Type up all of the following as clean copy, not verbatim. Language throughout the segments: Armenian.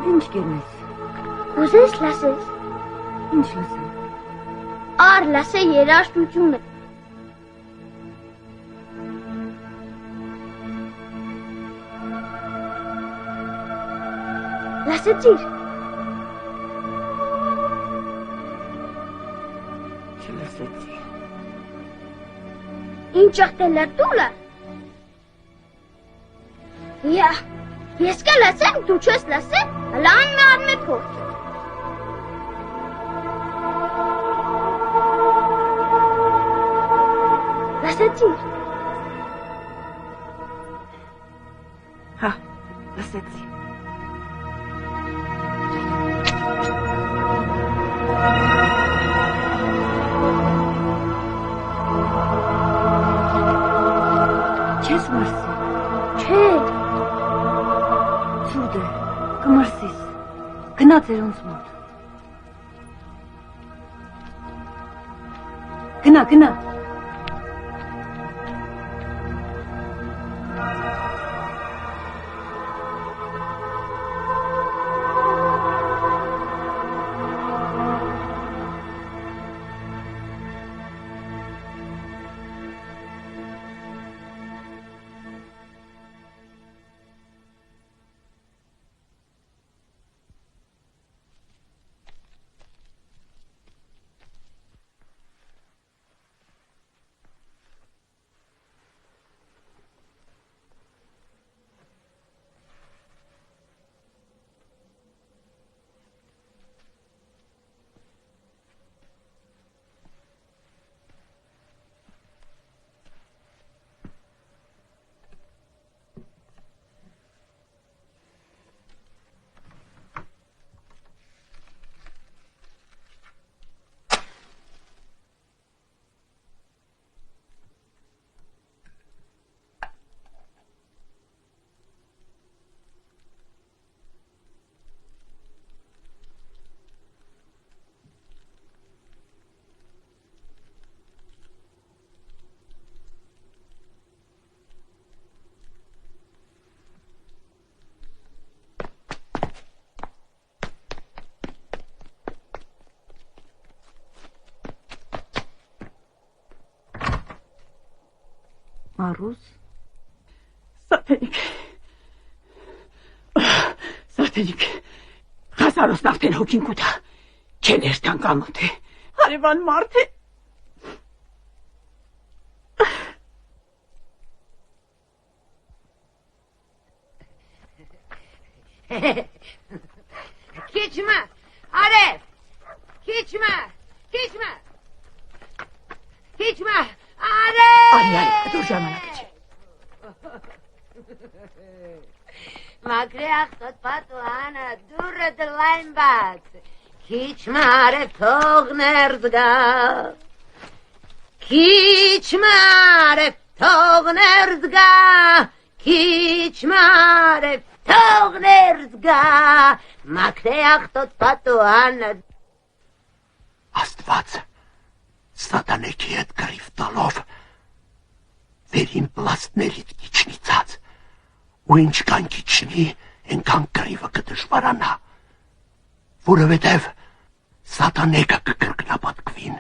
ինչ կերնես։ Ուզես լասես։ Ինչ լասեմ։ Ար լասե երաժշտությունը։ Լասեցիր։ Չլասեցի։ Ինչ աղտել է դուլը։ Ես կա լասեմ, դու չես լասեմ, հլան մի արմե փորձ։ Լասեցիր։ Հա, լասեցի։ Չես մրսի։ Չէ։ Ցուրտ է, կմրսիս, գնա ծերոնց մոտ։ Գնա։ Մարուս։ Սատենիք, խասարոս նավթեն հոգին կուտա, չեն երթան կամոտ է, հարևան մարդ է։ Քիչմա, արև, քիչմա, արև։ Արիան, դուր ժամանակը չէ։ Մակրի աղտոտ պատուանը, դուրը դլայն բաց, քիչմա արև թող ներդ գա, քիչմա արև թող ներդ գա, քիչմա արև թող ներդ գա, մակրի աղտոտ պատուանը։ Աստված, սատանեքի հետ գրիվ տալով, վերին պլաստներից իջնիցած, ու ինչքան քիչնի, այնքան գրիվը կդժվարանա, որովհետև սատանեկը կկրկնապատկվին,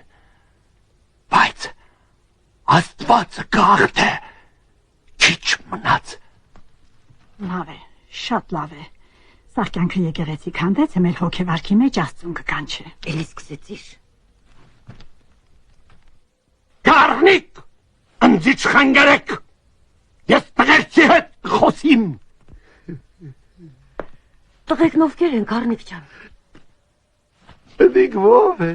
բայց Աստվածը գաղթ է, քիչ մնաց։ Լավ է, շատ լավ է, սաղ կյանքը եկեղեցիկ հանդեց է մեր հոգևարքի մեջ աստծուն կկանչե։ Էլի սկսեցիր։ Կարնիկ, ընձիչ խանգարեք, ես տղերքի հետ խոսիմ։ Տղեկն ովքեր են, Կարնիկ ջան։ Դիք ով է։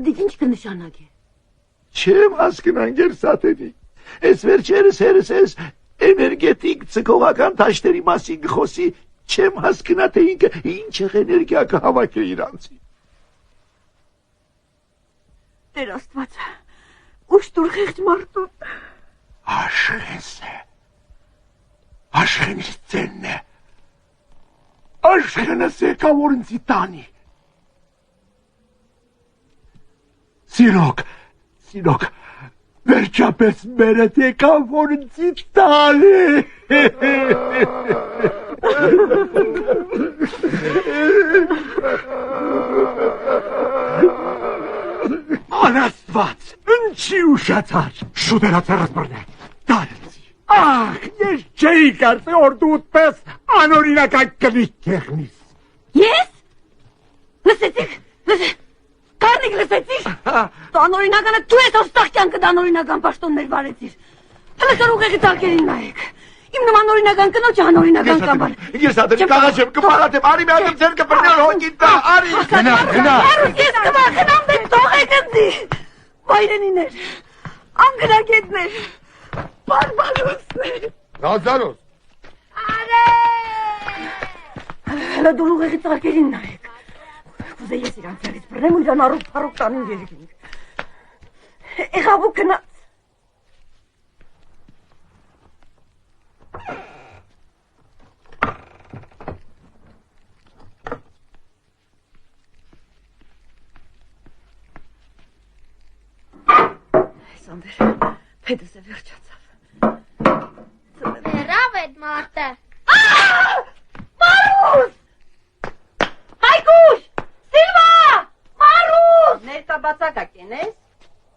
Դիք ինչ կնշանակե։ Չեմ հասկնան գեր սատենիկ, ես վերջերս հերս ես էներգետիկ ծկողական թաշտերի մասին գխոսի, չեմ հասկնա թե ինքը ինչեղ էներգիա կհավաքը իրանցի։ Տեր Աստված, ուշ դուր խեղճ մարդուն։ Աշխենս է, աշխենից ծենն է, աշխենս եկա որ ինձի տանի։ Սիրոք, վերջապես մերդ եկա որ ինձի տանի։ Միջացար, շուտերացերս բռնե, դարեցի։ Ահ, ես չէի կարծե որ դու ուտպես անօրինական կնիկ կեղնիս։ Ես? Լսեցիք, Կարնիկ լսեցիք։ Անօրինականը դու ես ոստախ կյանքդ անօրինական պաշտոններ վարեցիր։ Հələ կար ուղեղի տակերին նայեք։ Իմ նման օրինական կնոջը անօրինական կամբար։ Ես ադրի կաղաչեմ, կպաղատեմ, արի մի ատեմ ձեր կպրնյալ հոգին տա, արի։ Գնա։ Ես կմախնամ դեպ թողեք ընձի։ Բայրենիներ, անգրագետներ, բարբարոսներ։ Լազարոս։ Հələ դու ուղեղի տակերին նայեք։ Կուզե ես իրանց ելից բրնեմ ու իրան առուկ տանին երիկին։ Եղավ ու կնաց։ Սանդեր, պետս է վերջացավ։ Մերավ էդ մարդը։ Մարուս! Հայկուշ! Սիլվա! Մարուս! Ներկա բացակակ ես։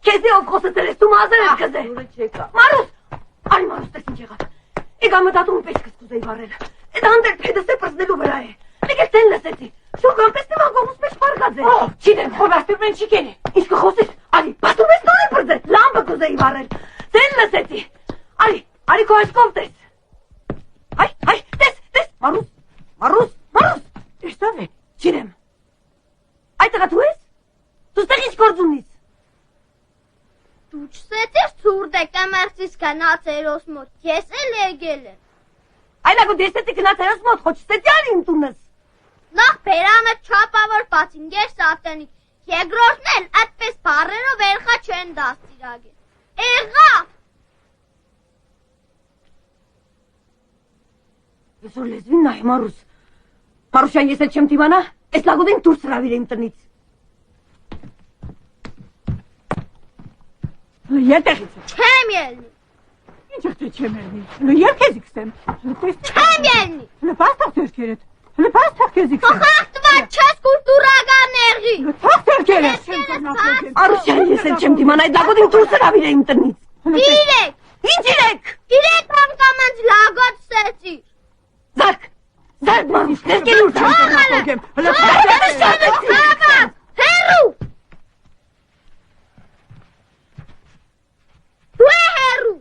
Քեզի ով խոսեցել ես դու մազեր ես կզե։ Դուրը չեկա։ Մարուս! Արի Մարուս, տես ինչ եղավ։ Եկա մտածում պեչքս կուզեի վառել։ Այդ հանդերձ պետս է պրծնելու վրա է։ Մեկ էլ տեն լսեցի։ Շուկան պես նման կողմուս մեջ պարգած է։ Չիտեմ, խորաստում են չի կենի։ Ինչ կխոսես, արի, բաստում ես նորի պրծել, լամբը կուզեի վառել։ Տեն լսեցի։ Արի քո այսկով տես։ Հայ, տես, Մարուս, տեսավ է, չիրեմ։ Այդ տղա դու ես։ Դու ստեղ ինչ գործ ունիս։ Դու չսեցիր ցուրդ է կամերցիս գնացերոս մոտ, ես էլ եկել եմ։ Այլագու դեսեցի գնացերոս մոտ, խո չսեցի արի իմ տունս։ Նախ բերանը չապավոր բացին ես ատենիկ, երկրորդն էլ այդպես բառերով երխա չեն դաստիրագել։ Եղա։ Այսօր լեզվին նայ, Մարուս։ Մարուսյան, ես էլ չեմ դիմանա, այս լագոդին դուրս հրավիր իմ տնից։ Երտեղից է։ Չեմ ելնի։ Ինչ եղտե չեմ ելնի։ Երկեզի կսեմ։ Չեմ ելնի։ Լպաս թող թերքերդ։ Լպաս թող քեզի կսեմ։ Խախտված չես կուլտուրական ներգի։ Թող թերքերդ։ Մարուսյան, ես էլ չեմ դիմանա, այդ լագոդին դուրս հրավիր իմ տնից։ Իրեք։ Ինչ իրեք։ Իրեք անգամենց լագոտ սեցիր։ Զարկ, Մարուս, ներկել ուր չեմ Հաղաց, հերու։ Դու է հերու։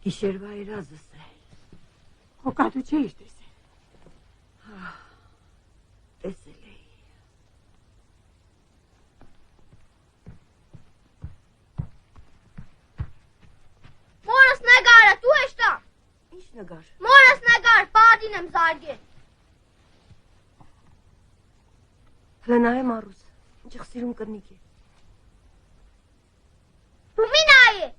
Գիշերվա երազս է։ Հոկատու չէիր տեսել։ Տեսել էի։ Մորս նգարը, դու ես տա։ Ինչ նգար։ Մորս նգար, բադին եմ զարգել։ Հլնա է Մարուս, ինչ սիրում կրնիկ է։ Դու մի նայ է։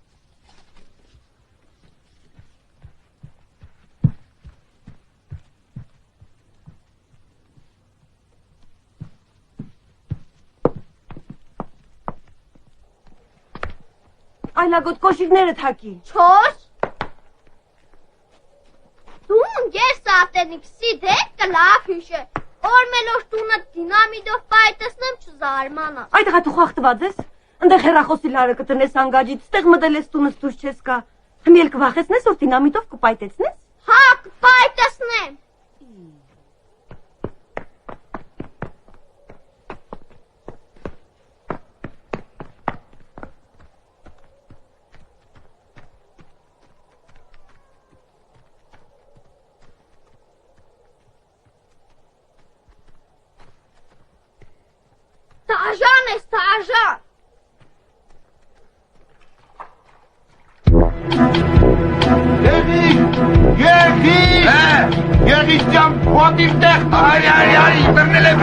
Այլագոտ կոշիկները թակի։ Չոս։ Դու ես ատենիկ սիդեք կլավ հիշե։ Օրմելոշ տունը դինամիտով պայտեսնեմ չզարմանա։ Այդ աղա դու խախտված ես։ Ընդեղ հեռախոսի լարը կտնես անգաջից, ստեղ մտել ես տունս դուրս չես կա։ Հմիել կվախեցնես, որ դինամիտով կպայտեցնես։ Հա, կպայտեսնեմ։ Տաժան ես, տաժան։ Եղիս ջան, խոտիվ տեղ, այ, տրնել եմ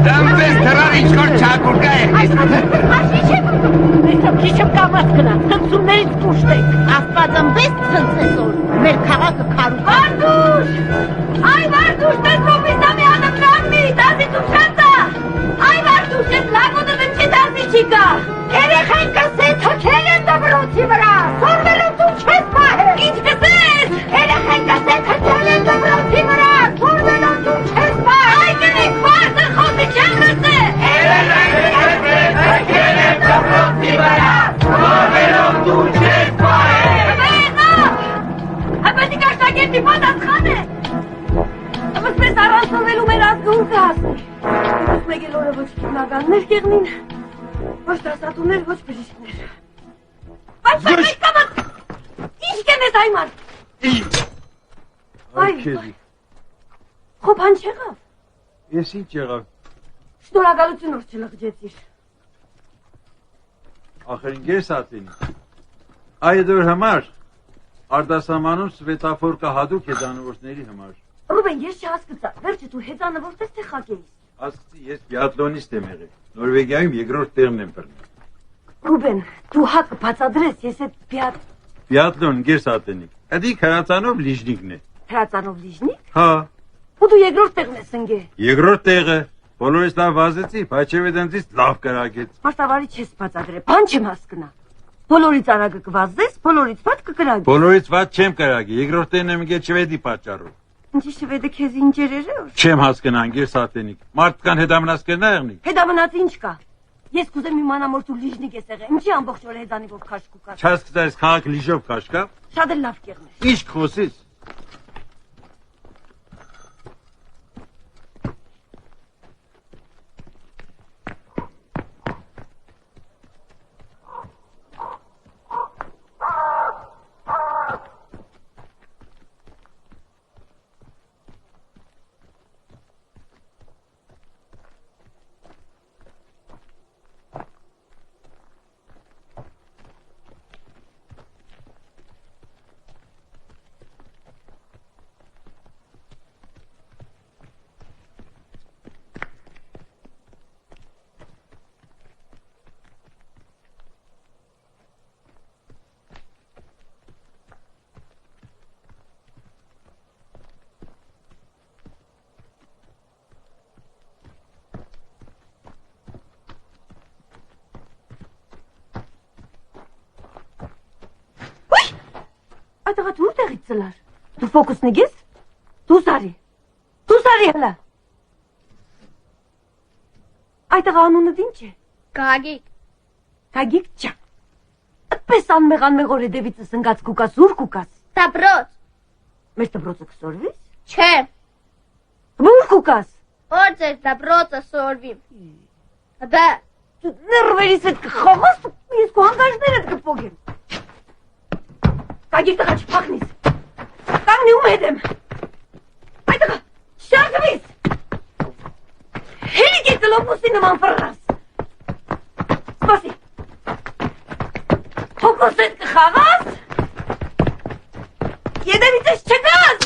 դամպես թրար ինչ-որ չակուրկա եղիս։ Այսով քիշում կամաց կնա, ծնցումներից կուշտեք։ Աստված ըմպես ծնցես որ, մեր քաղաքը քարուկ։ Վարդուշ, տես պրոպիսամի անըտրամի, տազի տուշանտա։ Այ Վարդուշ, ես լագոդը վնչի տազի չիկա։ Երեխային կսետ Շնորհակալներ կեղնին, ոչ դասատուներ, ոչ բժիշկներ։ Բայց կամած, ինչ կենես այման։ Այ քեզի։ Խոփան չեղավ։ Ես ինչ եղավ։ Շնորհակալություն որ չլղջեցիր։ Ախր ինգեր սատին։ Այդ դոր համար արդասամանում սվետաֆոր կա հադուկ հեծանվորդների համար։ Ռուբեն, ես չհասկացա, վերջը դու հեծանվորդ ես թե խակեիս։ Հասկացի, ես բիատլոնիստ եմ եղել։ Նորվեգիայում երկրորդ տեղն եմ բռնել։ Ռուբեն, դու հակը բացադրես, ես այդ բիատլոն ինգեր սատենիկ։ Այդ քրացանով լիժնիկն է։ Հրացանով լիժնիկ։ Հա։ Ու դու երկրորդ տեղն ես ընկել։ Երկրորդ տեղը։ Բոլորից լավ վազեցի, փաչեվե դենտից լավ կրակեց։ Մարտավարի չես բացադրել, բան չեմ հասկնա։ Բոլորից արագը կվազես, բոլորից վատ կկրակի։ Բոլորից վատ չեմ կրակի, երկրորդ տեղն եմ ընկել շվեդի պատճառով։ Ինչի շվեդը քեզ ինջերեր է։ Չեմ հասկնա, ինգեր սատենիկ։ Մարդկան հետամնաց կնա եղնի։ Հետամնաց ինչ կա։ Ես կուզեմ իմանամ որ դու լիժնիկ ես եղել։ Ինչի ամբողջ օրը հեծանիվով քաշքու կար։ Չհասկացա, ես քաղաք լիժով քաշկա։ Շատ էլ լավ կեղնես։ Ինչ խոսես։ Այդտեղը դու տեղից ծլար։ Դու ֆոկուսնիկ ես։ Դու սարի հլա։ Այդտեղը անունդ ինչ է։ Գագիկ։ Գագիկ չա։ Այդպես անմեղ օրեդևիցս ընկած կուկաս, ուր կուկաս։ Դաբրոց։ Մեր դբրոցը կսորվիս։ Չէ։ Ուր կուկաս։ Որ ձեր դաբրոցը սորվի։ Բա։ Ներվերիս հետ կխողոս, ես քո հանգարժներդ կփոգեմ։ Գագիկ տղա չփախնիս։ Կանգնի ում հետ եմ։ Այդտեղը շարժվիս։ Հելիք է կլոպուսի նման ֆռռաս։ Սպասի։ Հոգոսետ կխաղաս։ Եդևիցս չգաս։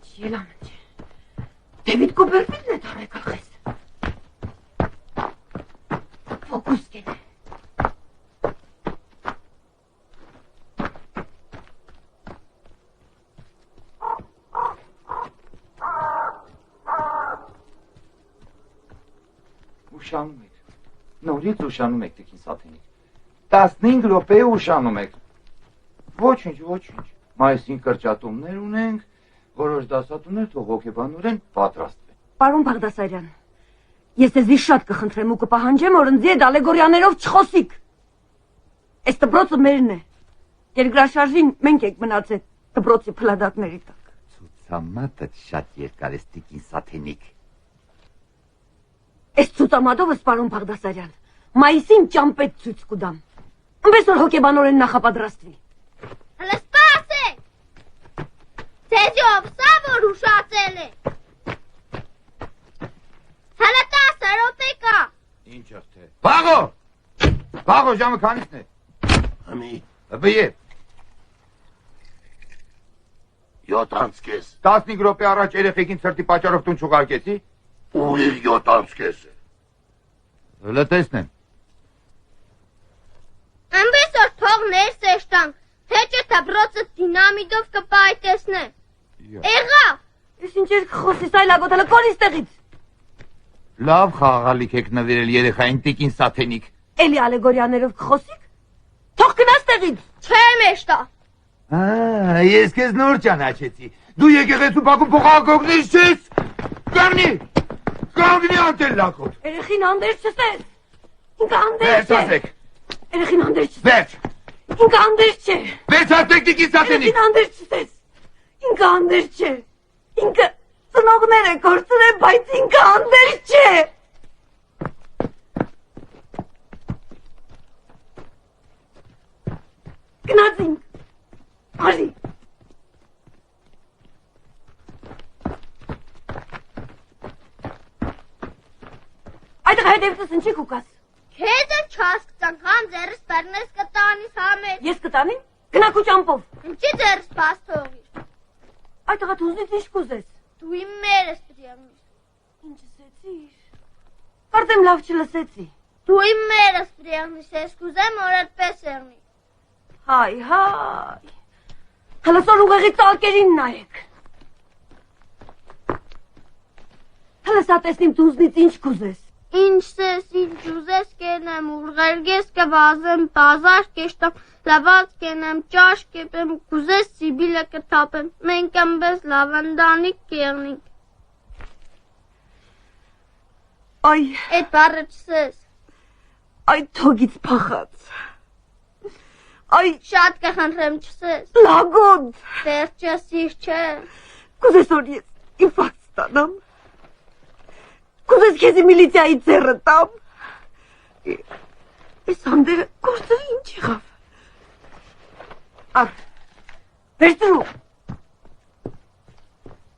Չելամը չէ։ Դևիդ Կոպերֆիլդն է թարեկալ խես։ Ֆոկուս կենե։ Ուշանում եք, նորից ուշանում եք տիկին Սաթենիկ, 15 րոպե ուշանում եք, ոչինչ, մայիսին կրճատումներ ունենք, որոշ դասատուներ թող հոգեբանորեն պատրաստվեն։ Պարոն Բաղդասարյան, ես ձեզի շատ կխնդրեմ ու կպահանջեմ, որ ընձի այդ ալեգորիաներով չխոսիք։ Այս դբրոցը մերն է, երկրաշարժին մենք եք մնացել դբրոցի փլադակների տակ։ Ցուցամատը շատ երկար է տիկին Սաթենիկ։ Այս ցուցամատովս, պարոն Բաղդասարյան, մայիսին ճամպետ ցույց կուդամ։ Ըմպես որ հոգեբանորեն նախապատրաստվի։ Հələ սպասեք։ Ձեզի ովսա որ ուշացել է։ Հələ 10 րոպե կա։ Ինչ եղթե։ Բաղո, ժամը քանիսն է։ Ամի, Բիե։ 7:30։ 15 րոպե առաջ երեխեքին ցրտի պատճառով տուն չուղարկեցի։ Ուրիր 7:30 է։ Հələ տեսնեմ։ Ըմպես որ թող ներս էշտանք, թե չէ դբրոցը դինամիտով կպայտեսնե։ Եղավ։ Ես ինչ ես կխոսիս այլ ագոտ, հələ կորիս տեղից։ Լավ խաղալիք եք նվիրել երեխային տիկին Սաթենիկ։ Էլի ալեգորիաներով կխոսիք։ Թող գնաս տեղից։ Չեմ էշտա։ Ես քեզ նոր ճանաչեցի։ Դու եկեղեցու բակում փոխակողնից չես։ Կանգնի անտել լակոտ։ Երեխին հանդերձ չսես։ Ինքը հանդերձ Վերջ չէ։ ասեք։ Երեխին հանդերձ չսես։ Վերջ։ Ինքը հանդերձ չէ։ Վերջ ասեք տիկին Սաթենիկ։ Երեխին հանդերձ չսես։ Ինքը հանդերձ չէ։ Ինքը Ծնողները կորցրել, բայց ինքը անդեր չէ։ Գնացինք։ Արի։ Այդ հետևից ինչի կուկաս։ Քեզ է չհասկացան ձերս բեռնես կտանիս համեր։ Ես կտանին։ Գնա քո ճամփով։ Ինչի ձերս բաց թողիր։ Այդ աղա դուզնից ինչ կուզես։ Դու իմ մերս դրյամիս։ Ինչ ասեցիր։ Կարծեմ լավ չլսեցի։ Դու իմ մերս դրյամիս ես կուզեմ որ այդպես եղնի։ Հայ։ Հələ սոր ուղեղի ծալկերին նայեք։ Հələ սա տեսնիմ դուզնից ինչ կուզես։ Ինչ սես, ինչ ուզես կենեմ, ուրղերգես կվազեմ, բազար կեշտամ, լաված կենեմ, ճաշ կեպեմ, կուզես սիբիլը կթապեմ, մենք ամբես լավանդանիկ կեղնինք։ Այ, Այդ բառը չսես, այ թոգից փախած։ Այ, շատ կխնդրեմ չսես, լագոտ։ վերջը սիր չէ, Կուզես որ ես ինֆարկտ ստանամ։ Կուզես քեզի միլիցիայի ձեռը տամ։ Այս հանդերը գործը ինչ եղավ։ Ար, վերցրու։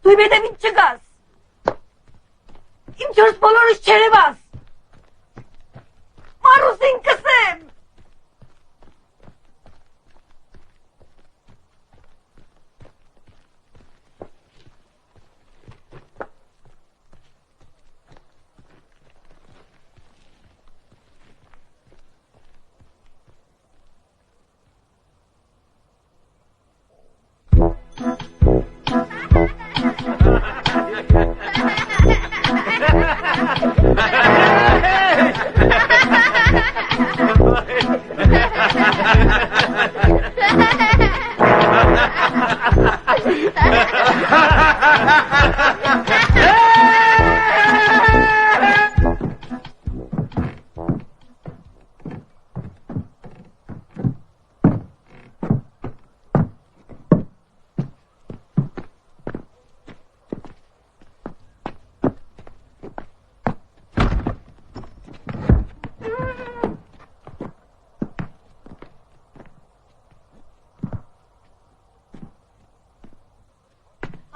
Դու իմ հետևից չգաս։ Իմ չորս բոլորս չերևաս։ Մարուսին կսեմ։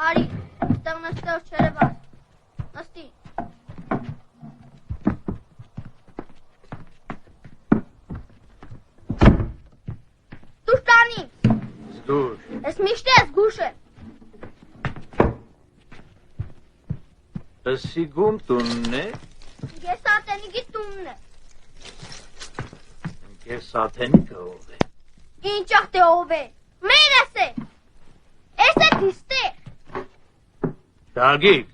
արի, ստեղ նստեղ չերևաս, նստի։ Դուր տանիմ։ Զգուշ։ Ես միշտ ես գուշ է։ Սիգում տունն է։ Ես ատենիքի տունն է։ Ես ատենիքը ով է։ Ինչ աղտե ով է։ Մերս է։ Ես է դիստեղ։ Դագիկ,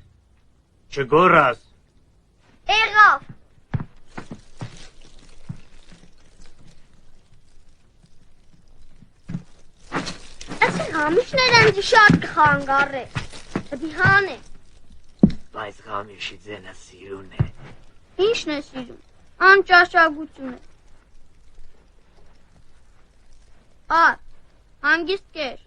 չգորաս։ Եղավ։ Այսին համիշներ անձի շատ կխանգար է։ Դիհան է։ Բայց գամիշի ձենը սիրուն է։ Ինչն է սիրում։ Անճաշակություն է։ Ար, հանգիստ կեր։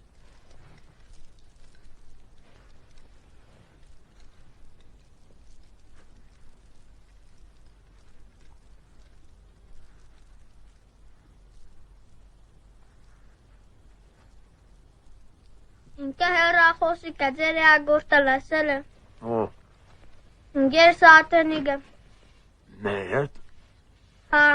Ինքը հեռախոսիկը ձեր ագորտը լսել է։ Ո՞վ։ Ինգեր սատենիգը։ Մեր։ Հա։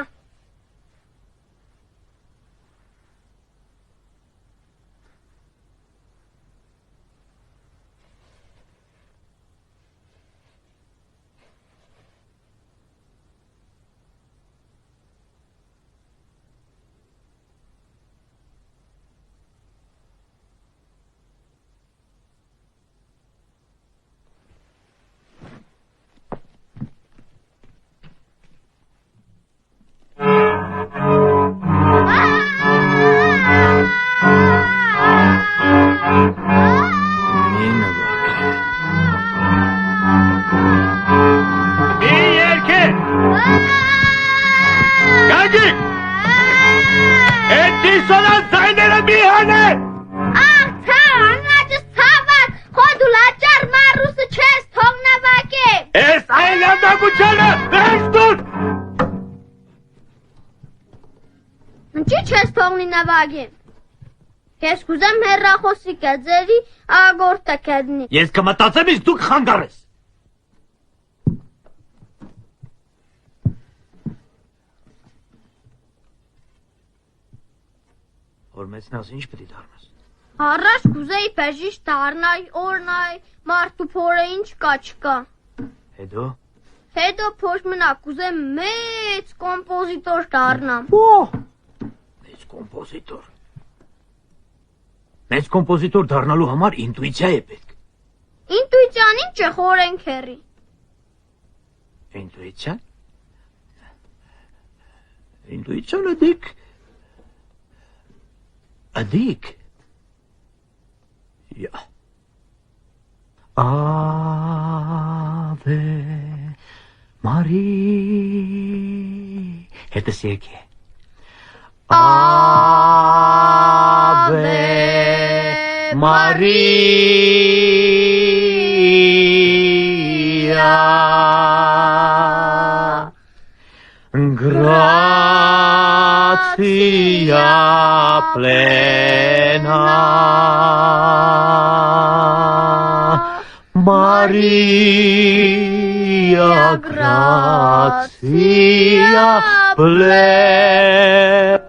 նվագեմ։ Ես կուզեմ հեռախոսի կեծերի ագորտը կեդնի։ Ես կմտածեմ իսկ դուք խանգարես։ Որ մեծնաս ինչ պետք է դառնաս։ Առաջ կուզեի բեժիշտ դառնալ, օրնալ, մարդու փորը ինչ կա չկա։ Հետո փոշ մնա, կուզեմ մեծ կոմպոզիտոր դառնամ։ Մեծ կոմպոզիտոր։ Մեծ կոմպոզիտոր դառնալու համար ինտուիցիա է պետք։ Ինտուիցիան ինչ է խորենք հերի։ Ինտուիցիան։ Ինտուիցիան Adik. Ja. Ave Maria. Het is zeker. Ave Maria. Gratia plena Maria gratia plena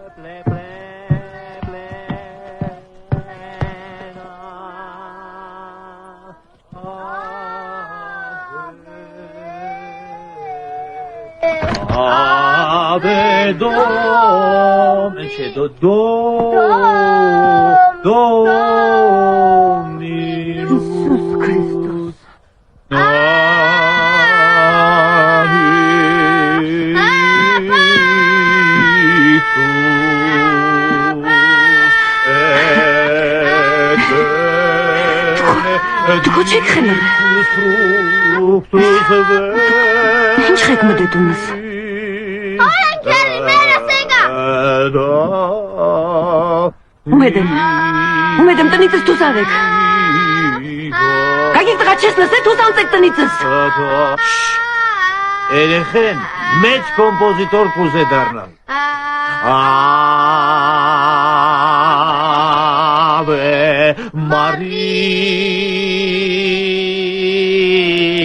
Ave Dom, encedo Dominus. Jesus Christus. Դուք չեք խելը։ Ինչ եք մտածում։ Umedem տնիցս դուս արեք։ Կայեք տղա չես լսել դուս անցեք տնիցս։ Երեխեն մեծ կոմպոզիտոր կուզե դառնալ։ Ave Maria։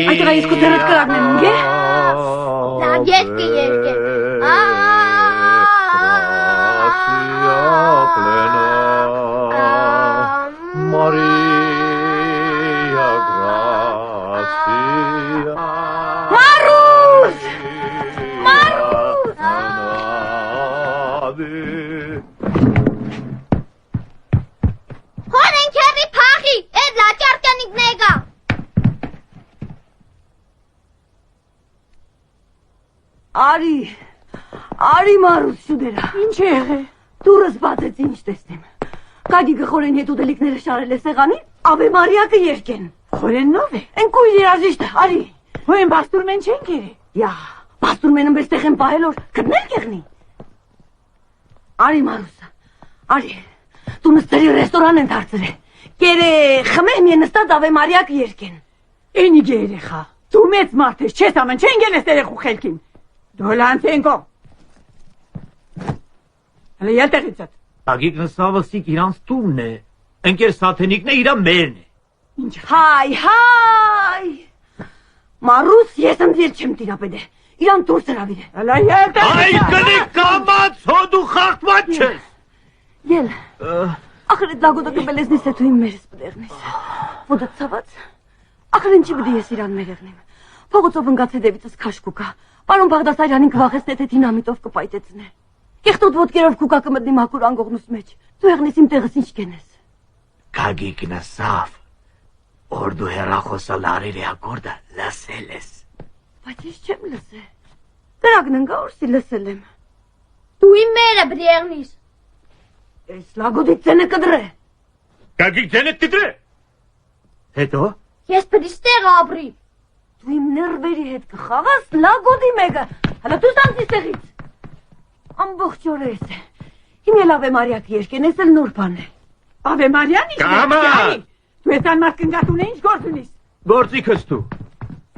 Այդ տղա ես քո դերդ կրակն եմ ինգե։ Լավ ես կերկեմ։ Maria gratia Marus! Հորեն քերի փախի, այդ լաճարկանիկ նեգա։ Արի Մարուս շուտերա։ Ինչ է եղել։ Դուրս բացեց ինչ տեսնեմ։ Կագիգը խորեն հետ ուտելիքները շարել է սեղանին, Ave Maria կերկեն։ Խորեննով է։ Են կույր երաժիշտը, արի։ Հոյն բաստուրմեն չեն կերի։ Յա, բաստուրմենը մեզ տեղ են պահել որ գտնել կեղնի։ Արի Մարուսը, արի։ Դու նստերի ռեստորան են դարձրել։ Կերը խմեմ է նստած Ave Maria կերկեն։ Էնի գերեխա։ Դու մեծ մարդ ես, չես ամեն չեն գելես երեխու խելքին։ Դու լանցենկո։ Հələ յետեղից ət։ Ագիկ նստավսիկ իրանց տունն է, ընկեր սաթենիկն է իրա մերն է։ Ինչ հայ։ Մարուս ես ընդիր չեմ տիրապետ է, իրան դուրս հրավիր է։ Հələ յետեղից ət։ Այ կնի կամաց հո դու խախտված չես։ Ել, ախր էդ լագոտը կբել ես նիսե թու իմ մերս բդեղնես։ Ոտը ծաված, ախր ինչի բդի ես իրան մերեղնեմ։ Փողոցով ընգաց հետևիցս քաշկուկա, պարոն Բաղդասարյանին կվախեցնե թե դինամիտով կպայտեցնե։ Կեղտոտ ոտքերով քուկա կմտնի մաքուր անգողնուս մեջ, դու եղնես իմ տեղս ինչ կենես։ Կագիկ նսավ, որ դու հեռախոսը լարերի ակորդը լսել ես։ Բայց ես չեմ լսել, կրակն ընգա որսի լսել եմ։ Դու իմ մերը բդեղնիս։ Ես լագոտի ծենը կդրե։ Կագիկ ձենը կդրե։ Հետո։ Ես պրիստեղ ապրի։ Դու իմ ներվերի հետ կխաղաս լագոտի մեկը, հələ դու սանցիս տեղից։ Ամբողջ օրը ես է, հիմ էլ Ave Maria կերկեն, ես էլ նոր բան է։ Ave Maria-ն ինչ Կամա։ Դու ես անմարդ կնգատուն է ինչ գործ ունիս։ Գործիքս դու։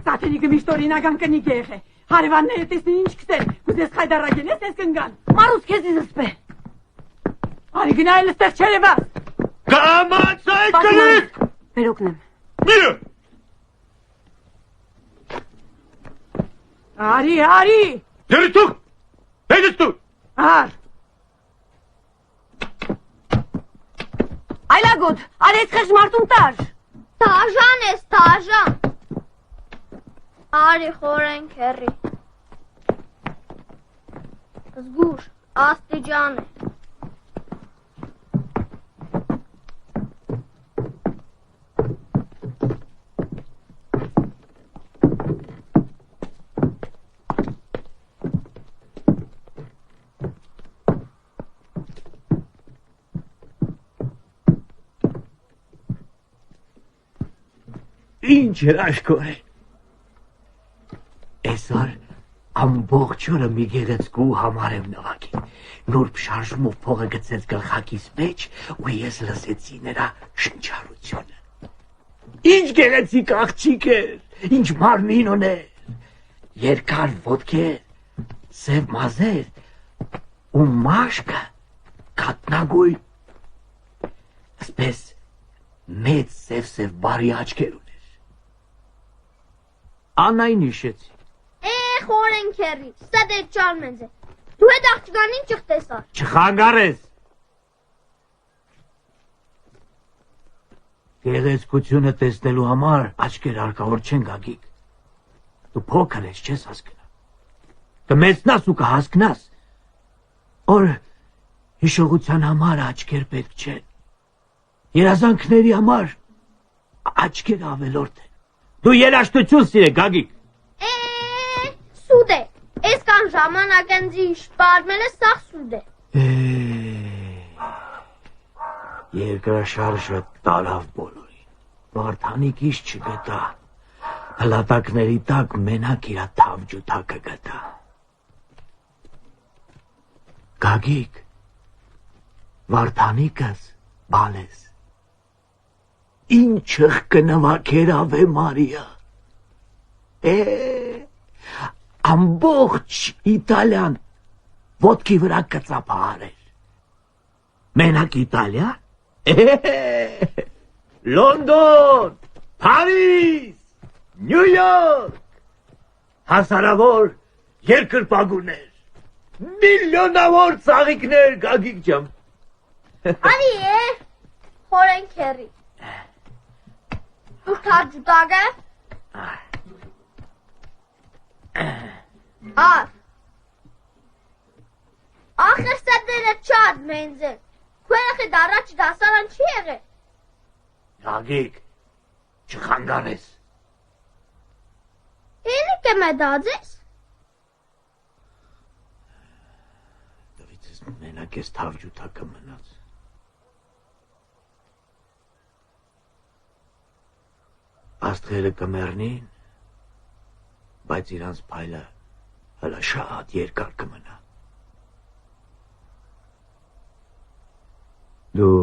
Սատենիկը միշտ օրինական կնիկ է եղե, հարևանները տեսնին ինչ կսել, կուզես խայդարագեն ես կնգան, մարուս քեզ իզս պե։ Արի գնայել ստեղ չերևա։ Կամացայ կլիկ։ Վերօգնեմ։ Միրը։ Արի։ Դերտուկ։ Հետստու։ Ար։ Այլագոտ, արեց խեղճ մարդուն տար։ Տաժան ես, տաժան։ Արի խորեն քերի։ Զգուշ, աստիճան է։ Ինչ հրաշքոր է։ Այսօր ամբողջ օրը մի գեղեցկու համար եմ նվագի։ Նուրբ շարժումով փողը գցեց գլխակիս մեջ ու ես լսեցի նրա շնչառությունը։ Ինչ գեղեցիկ աղջիկ էր, ինչ մարմին ուներ, երկար ոտքեր, սև մազեր ու մաշկը կատնագույն, ասպես մեծ սև բարի աչքեր ուներ։ Անայն հիշեցի։ Խորեն քերի, սա դե ճարմենձ է։ Դու հետ աղջկան ինչ չխտեսար։ Չխանգարես։ Գեղեցկությունը տեսնելու համար աչքեր արկավոր չեն Գագիկ։ Դու փոքր ես, չես հասկնա։ Կմեծնաս ու կհասկնաս, որ հիշողության համար աչքեր պետք չեն։ Երազանքների համար աչքեր ավելորդ են։ Դու երաժշտություն սիրե Գագիկ։ Սուդ է, ես կան ժամանակ ընձի շպարմել է սաղ սուդ է։ Երկրաշարժը տարավ բոլորին, Վարդանիկ իշ չգտա, հլատակների տակ մենակ իրա թավ ջութակը գտա։ Գագիկ, Վարդանիկս բալես, ինչըղ կնվակեր Ավե Մարիա, ամբողջ Իտալիան ոտքի վրա կծափահարեր։ Մենակ Իտալիա? Լոնդոն, Փարիզ, Նյու Յորք, հասարավոր երկրպագուներ, միլիոնավոր ծաղիկներ Գագիկ ջան։ Արի է, խորեն քերի։ Դու թար ջուտագը։ Ար Ախր սեդերը չադ մենձել Քուերախի դարաչ դասարան չի եղե Գագիկ, չխանգարես Էլի կմեդաձես Դվիցս մենակ ես թավ ջութակը մնաց Աստղերը կմեռնին բայց իրանց փայլը հլա շատ երկար կմնա։ Դու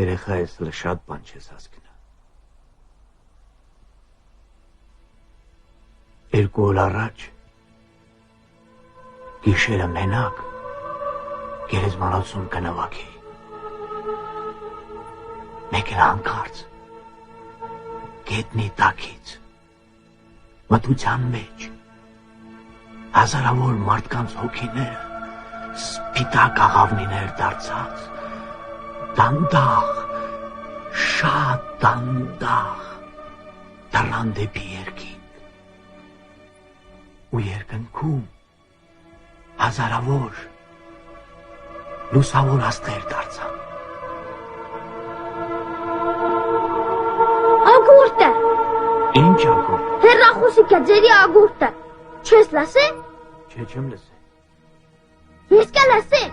երեխա ես հլա շատ բան չես հասկնա։ Երկու օր առաջ գիշերը մենակ գերեզմանոցում կնվագեի։ Մեկ էլ հանկարծ գետնի տակից մթության մեջ հազարավոր մարդկանց հոգիները սպիտակ աղավնիներ դարձած դանդաղ շատ դանդաղ դռան դեպի երկինք ու երկնքում հազարավոր լուսավոր աստղեր դարձան Ագուրտը Ինչ ագուրտ Հեռախոսիկը ձերի ագուրտը Չես լասե Չէ չեմ լսե Ես կա լասե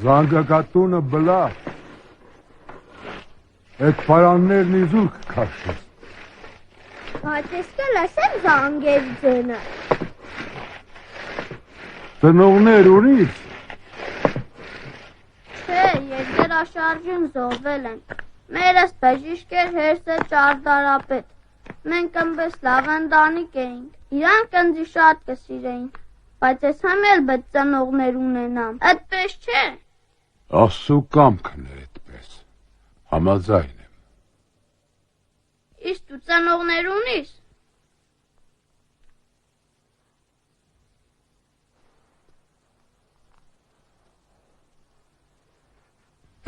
Զանգակատունը բլա։ Այդ պարաններն իզուր կքաշես։ Բայց ես կլսեմ զանգերի ձենը։ Ծնողներ ունից։ Չէ, երկրաշարժում զոհվել են։ Մերս բժիշկեր հերսը ճարտարապետ։ Մենք ըմպես լավ ընտանիք էինք։ Իրանք ընձի շատ կսիրեին։ Բայց ես համ էլ պետք ծնողներ ունենամ։ Այդպես չէ։ Աստծու կամքն է այդպես։ Համաձայն եմ։ Իսկ դու ծնողներ ունիս։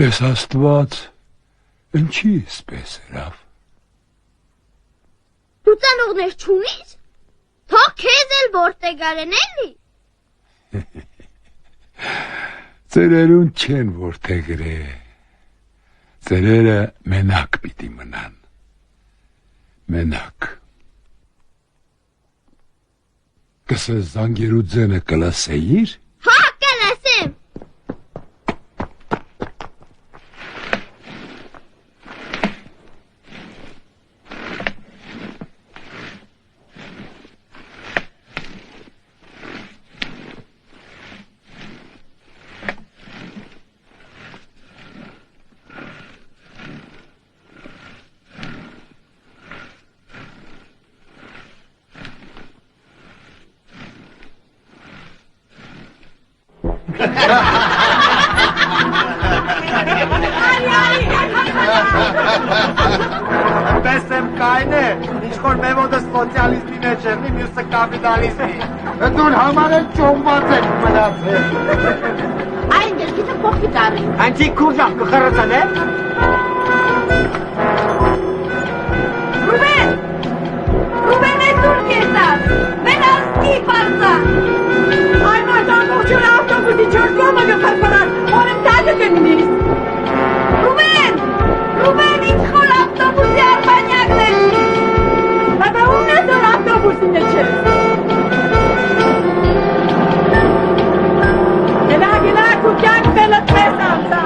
Ես Աստված, ինչի իսպես հրավ։ Դու ծնողներ չունիս։ Թող քեզ էլ որտեղ արեն էլի։ Ծերերուն չեն որտեղ գրե։ Ծերերը մենակ պիտի մնան։ Մենակ։ Կսես զանգերու ձենը կլսեիր։ Հա, կլսեմ։ Տեսեմ կայն է, ինչ-որ մևոդը սոցիալիզմի մեջ էրնի, մյուսը կապիտալիզմի։ Դուն համար էլ ճոմված եք մնացել։ Այն դերքիցը փոխի տարի։ Անչի կուրժամ կխրծան է։ Ռուբեն! Ռուբեն է դուր կերտած, մեն ասկի պարծան։ Այ մարդան ողջուն ավտոբուսի չոր կոմը գխրպրան, որեմ տալը կննիս։ Ռուբեն! Ռուբեն, ինչ խոր ավտոբուսի արբանյակն է։ Բաբա ուն է զոր ավտոբուսին է չես։ Գնա, քու կյանք դելըտ մեզ անցա։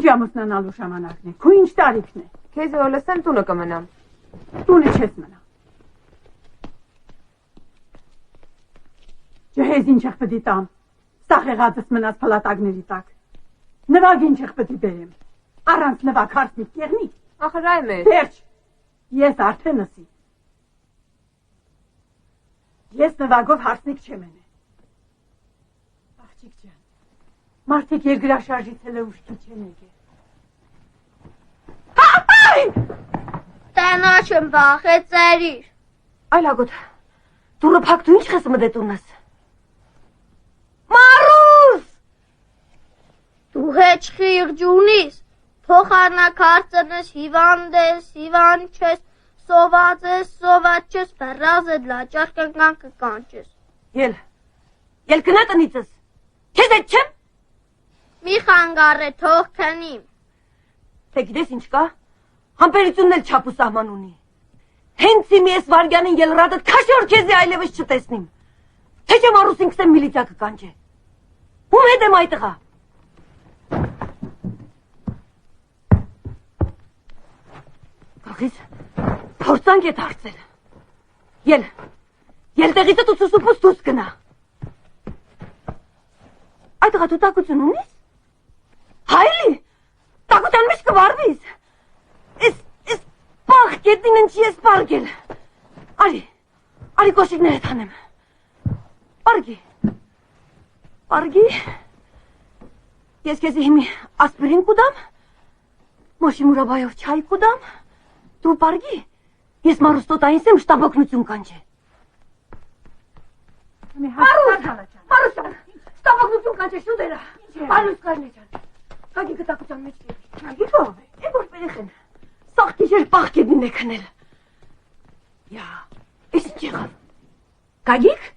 Ինչ ամուսնանալու ժամանակն է, քու ինչ տարիքն է։ Քեզ որ լսեմ տունը կմնամ։ Տունը չես մնա։ Ջհեզ ինչ եղբետի տամ, սաղեղածս մնաց պլատագների տակ։ Նվագ ինչ եղբետի բերեմ, առանց նվագ հարսնիք կեղնի։ Ախր այ մեր։ Վերջ, ես արդեն ասի։ Ես նվագով հարսնիք չեմ ենե։ Աղջիկ ջան, մարդիկ երկրաշարժից հելը ուշքի չեն եկել։ Տենաչ եմ վախեցերիր։ Այ լագոտ, դուրը փակ դու ինչ խես մդետ ունես։ Մարուս! Դու հեչ խիղճ ունիս, փոխարնակ հարցնես հիվանդ ես, հիվանդ չես, սոված ես, սոված չես, բեռազ էդ լաճար կկանչես։ Ել գնա տնիցս, քեզ էդ չեմ։ Մի խանգարե թող քնիմ։ Թե գիտես ինչ կա։ Համբերությունն էլ չափ ու սահման ունի։ Հենց իմի ես վարգյանին ելրադը քաշոր քեզի այլևս չտեսնիմ։ Թե չեմ առուսին կսեմ միլիցիա կկանջե։ Ում հետ եմ այտղա։ Գաղից, փորձանք է դարձել։ Ել տեղիցդ ու սուսուպուս դուս գնա։ Այտղա դու տակություն ունիս։ Հայլի, տակության մեջ կվարվիս։ Ես պաղ կետին ընչի ես պարգել։ Արի կոշիկները թանեմ։ Պարգի, ես կեզի հիմի ասպրին կուդամ, մոշի մուրաբայով չայ կուդամ, դու պարգի, ես մարուստոտային սեմ շտաբոքնություն կանջե։ Մարուսյան, շտաբոքնություն կանջե շուդերա, պարուս կարնե ճան, կագի կտակության մեջ կերի, կագի ով է, է որ պերեխեն, սաղ կիժեր պաղ կեդին է քնել, ես ինչ եղավ, կագիք?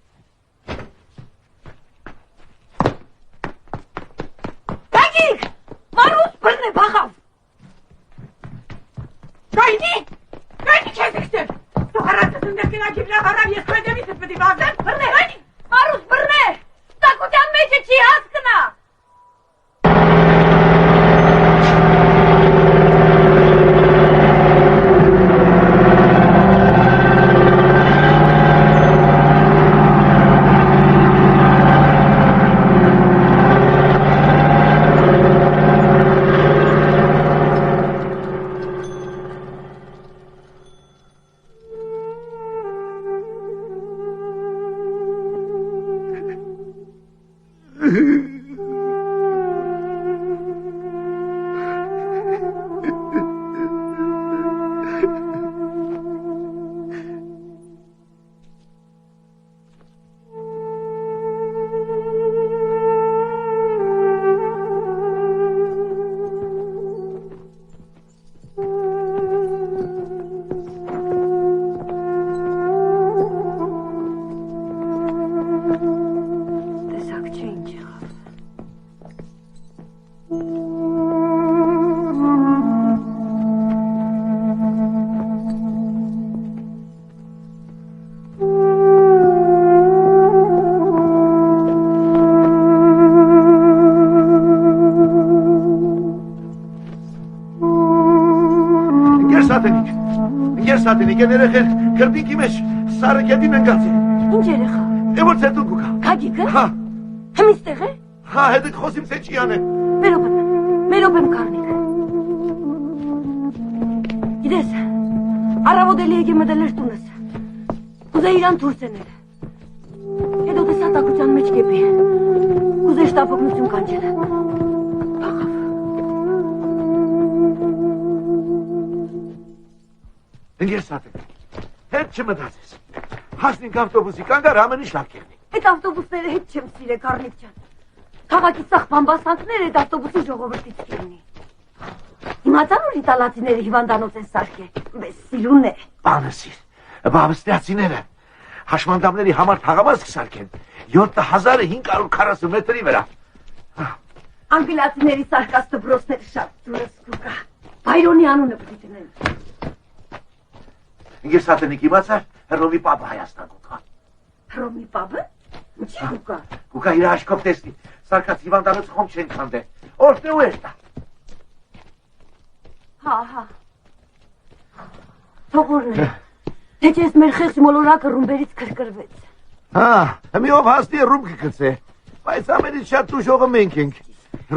Կագիք, մարուս բրն է բաղավ, կայնի չես եկստեմ, դու հարատս ընդեղ կնագիվ լավ հարավ ես կոյդեմիցս պտի բաղդեմ, բրն է, մարուս բրն է, տակության մեջը չի հասկնա, Սատենիկ են երեխեր կրպինքի մեջ սարը կետին ընկած է։ Ինչ երեխա։ Է որ ծետուն կուկա։ Կագիկը։ Հա։ Հմից տեղ է։ Հա, հետըք խոսիմ սե չի ան է։ Մերոպ եմ կարնիկ։ Գիտես, առավոտ էլի եկե մդել էր տունս։ Կուզե իրան թուրս էնել։ Հետո տեսա տակության մեջ կեպի։ Կուզե շտապօգնություն կանչել։ Բաղավ։ Ընգեր Սատենիկ, հետ չմտածես։ Հասնինք ավտոբուսի կանգար ամեն ինչ լավ կեղնի։ Այդ ավտոբուսները հետ չեմ սիրե կարնիկ ջան։ Քաղաքի սաղ բամբասանքները այդ ավտոբուսի ժողովրդից կերնի։ Իմացան որ իտալացիները հիվանդանոց են սարքել, մեզ սիրուն է։ Բանսիր, բաբստյացիները հաշմանդամների համար թաղամաս կսարքեն 7540 մետրի վրա։ Անգլիացիների սարկած դպրոցները շատ դուրս կուկա։ Բայրոնի անունը պիտի տնեն։ Ինգեր Սատենիկ իմացար Հռոմի պապը Հայաստան կուկա։ Հռոմի պապը? Ինչի կուկա։ Կուկա իր աշկով տեսնի, սարկած հիվանդանոց խոմ չեն քանդե։ Օրհն ու էստա։ Հա։ Թողորն է։ Թե չես մեր խեղճ մոլորակը ռումբերից քրկրվեց։ Հա, միով հասնի ռումբ կգցե։ Բայց ամենից շատ տուժողը մենք ենք։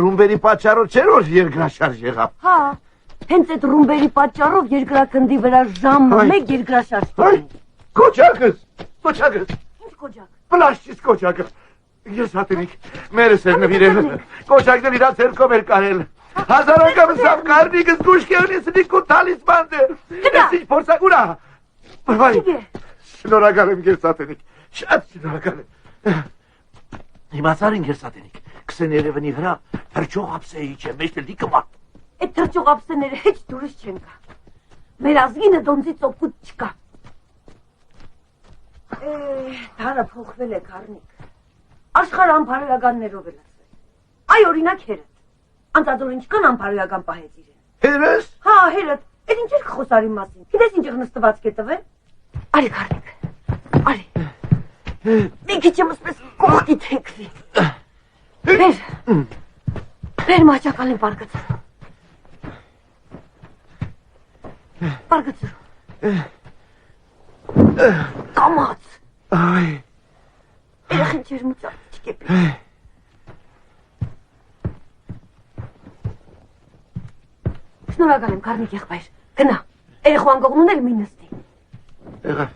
Ռումբերի պատճառով չէր որ երկրաշարժ եղավ։ Հա, հենց այդ ռումբերի պատճառով երկրաքնդի վրա ժամը մեկ երկրաշարժ տանենք։ Կոչակս։ Ինչ կոչակ։ Պլաշտից կոչակը։ Ես Սատենիկ, մերս էր նվիրել։ Կոչակն իրա ձեռքով էր կարել։ Հազարանգամ սավ կարնիկս գուշկերնից նիկու տալիսման դե։ Ես ինչ փորձակ ուրա։ Շնորհակալ եմ Ինգեր Սատենիկ, շատ շնորհակալ եմ։ Իմացար Ինգեր Սատենիկ, քսեն երևնի վրա թրջող ափսեի չէ, մեջ լիքը մարդ։ Այդ թրջող ափսեները հեչ դուրս չեն գա։ Մեր ազգինը դոնցից օգուտ չկա։ Դարը փոխվել է կարնիկ։ Աշխարհը անբարոյականներով է լցվել։ Այ օրինակ հերդ։ անցածօր ինչ կան անփարոյական պահեց իրեն։ Հերս։ Հա, հերդ, այդ ինչ էր խոսարի մասին։ Գիտես ինչ նստված կետվել։ Արի քարնիկ։ Արի։ Մի քիչ եմսպես կողքի թեքվի։ Բեր մաճակալին պարգծր։ Պարգծր։ Կամաց։ Այ։ Երախին ջերմուծա, չկեպի։ Շնորհակալ եմ, քարնիկ եղբայր։ Գնա, երեխան կողմն էլ մի նստի։ Եղավ։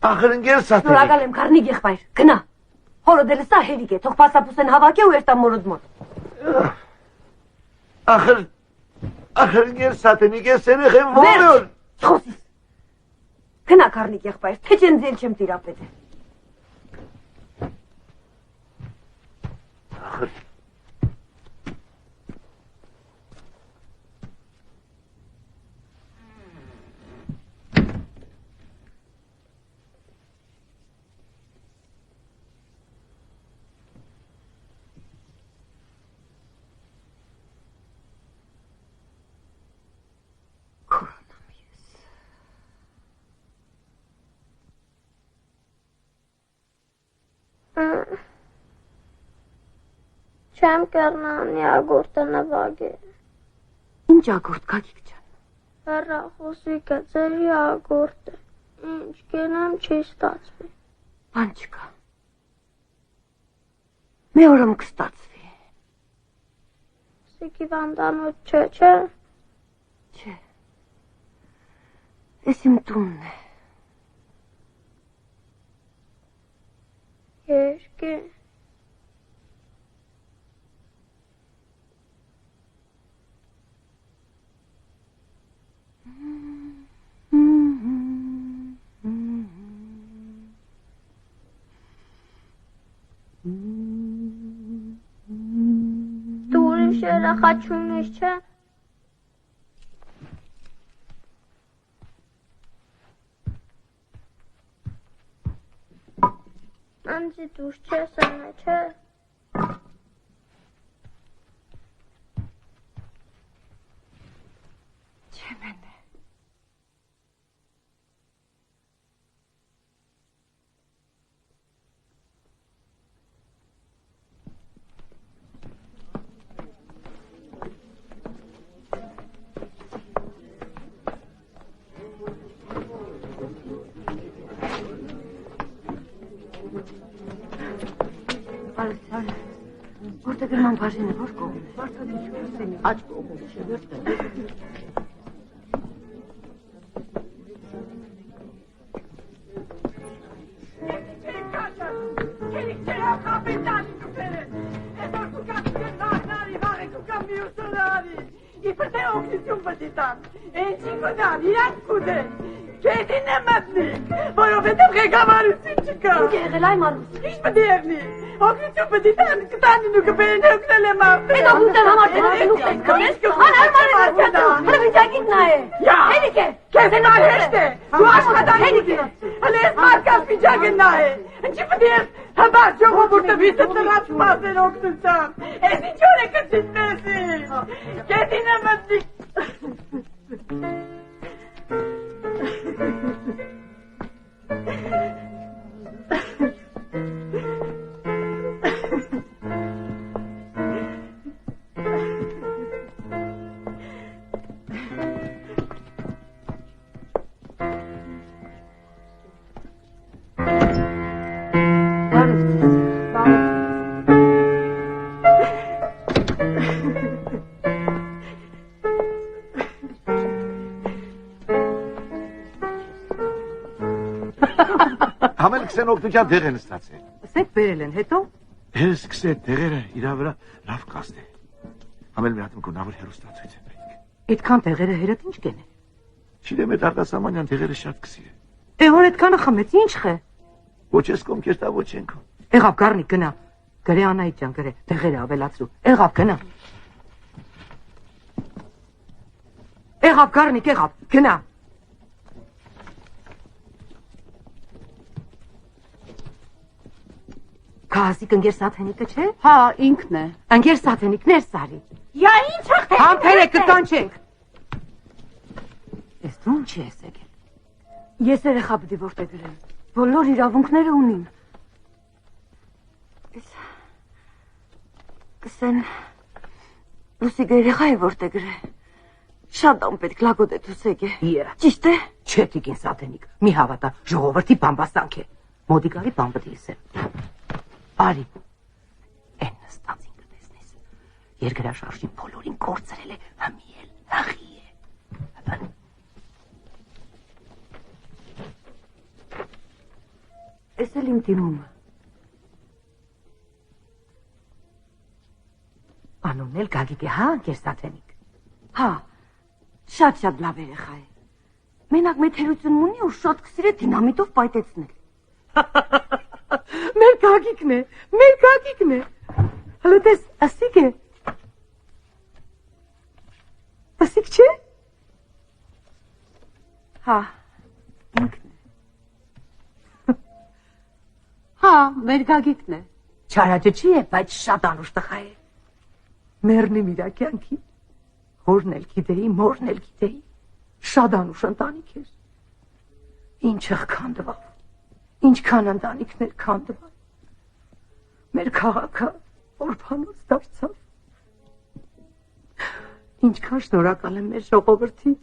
Ախր ընկեր սատերի։ Շնորհակալ եմ, քարնիկ եղբայր։ Գնա։ Հորը դել սա հերիք է, թող պասապուսեն հավաքե ու երտա մորոդ մոտ։ Ախր ընկեր սատենիկ ես երեխեն ողոր։ Խոսիս։ Գնա, քարնիկ եղբայր, թե չեն ձել չեմ տիրապետել։ Ախր Չեմ կերնանի ագորտը նվագել։ Ինչ ագորտ, Գագիկ ջան։ Հեռախոսիկը ձերի ագորտը։ Ինչ կենամ չի ստացվի։ Բան չկա։ Մի օրում կստացվի։ Սիկի վանդանոց չէ։ Չէ։ Ես իմ տունն է։ Երկի։ Դու ուրիշ երախա չունիս, չէ՞։ Անձի դուշ չես անե, չէ՞։ Չեմ են է։ Որտե գրման բաժինը որ կողմ է։ Աչ կողմ է, չէ, վերտել։ Չեդին է մտնիկ, որովհետև ղեկավարություն չկա։ Ու եղել այ մարուս։ Ինչ պետք է եղնի։ Օգնություն պետք է տանին ու կբերեն օգնել եմ ապել։ Այդ օգնության համար դերելու ենք կոնես։ Անարմար է դարձյալ։ Հրվիճակից նայ է։ Հերիք է։ Քեզ նա հեշտ է։ Դու աշխատանք ունես։ Հələ ես մարկած վիճակը նայ է։ Ինչի պետք է հաբար ժողովուրդը վիճը ծրած սպասեն օգնության։ Էս ինչ օր է կծիտնեսի։ Չեդին է մտնիկ։ Համել քսեն օգնության դեղ են ստացել։ Սեք բերել են, հետո։ Ես քսեն դեղերը իրա վրա լավ կաստ է։ Համել մի հատ գունավոր հերոստացույց է պետք։ Այդքան տեղերը հերդ ինչ կեն է։ Չիդեմ այդ Արտասամանյան դեղերը շատ կսիրե։ Որ այդքանը խմեց, ինչ խե։ Ոչ ես կոմ կերտա ոչ ենքո։ Եղավ գառնի գնա։ Գրե Անահիտ ջան, գրե, տեղերը ավելացրու։ Եղավ գնա։ Եղավ գառնիկ, եղավ, գնա։ Քահասիկ ընկեր Սաթենիկը չէ։ Հա, ինքն է։ Ընկեր Սաթենիկ ներս արի։ Յա ինչ հղթ է։ Համբեր է կկանչենք։ Ես դու ինչ ես եկել։ Ես երեխա պիտի որտե գրեմ։ Բոլոր իրավունքները ունիմ։ Կսեն լուսիկ երեխա է որտե գրե։ Շատ անպետք լագոտ է դուսեք է։ Ճիշտ է։ Չէ տիկին Սաթենիկ, մի հավատա, ժողովրդի բամբաստանք է։ Մոդիկալի բան պիտի ասեմ։ Արի։ Էն նստածին կտեսնես։ Երկրաշարժին բոլորին կորցրել է, համի էլ նախի է։ Էս էլ իմ դիմումը։ Անունն էլ Գագիկ է, հա, ընկեր Սաթենիկ։ Հա, շատ լավ երեխա է։ Մենակ մեթերություն ունի ու շատ կսիր է դինամիտով պայտեցնել։ Մեր Գագիկն է։ Հələ տես, ասիկ է։ Ասիկ չէ։ Հա, ինքն է։ Հա, մեր Գագիկն է։ Չարաճը չի է, բայց շատ անուշ տղա է։ Մերնի միրակյանքի։ Հորն էլ գիտեի, մորն էլ գիտեի։ Շատ անուշ ընտանիք էր։ Ինչ աղքանդվավ, ինչքան ընտանիքներ քանդվան։ Մեր քաղաքը օրբանոց դարձավ։ Ինչքան շնորհակալ եմ մեր ժողովրդից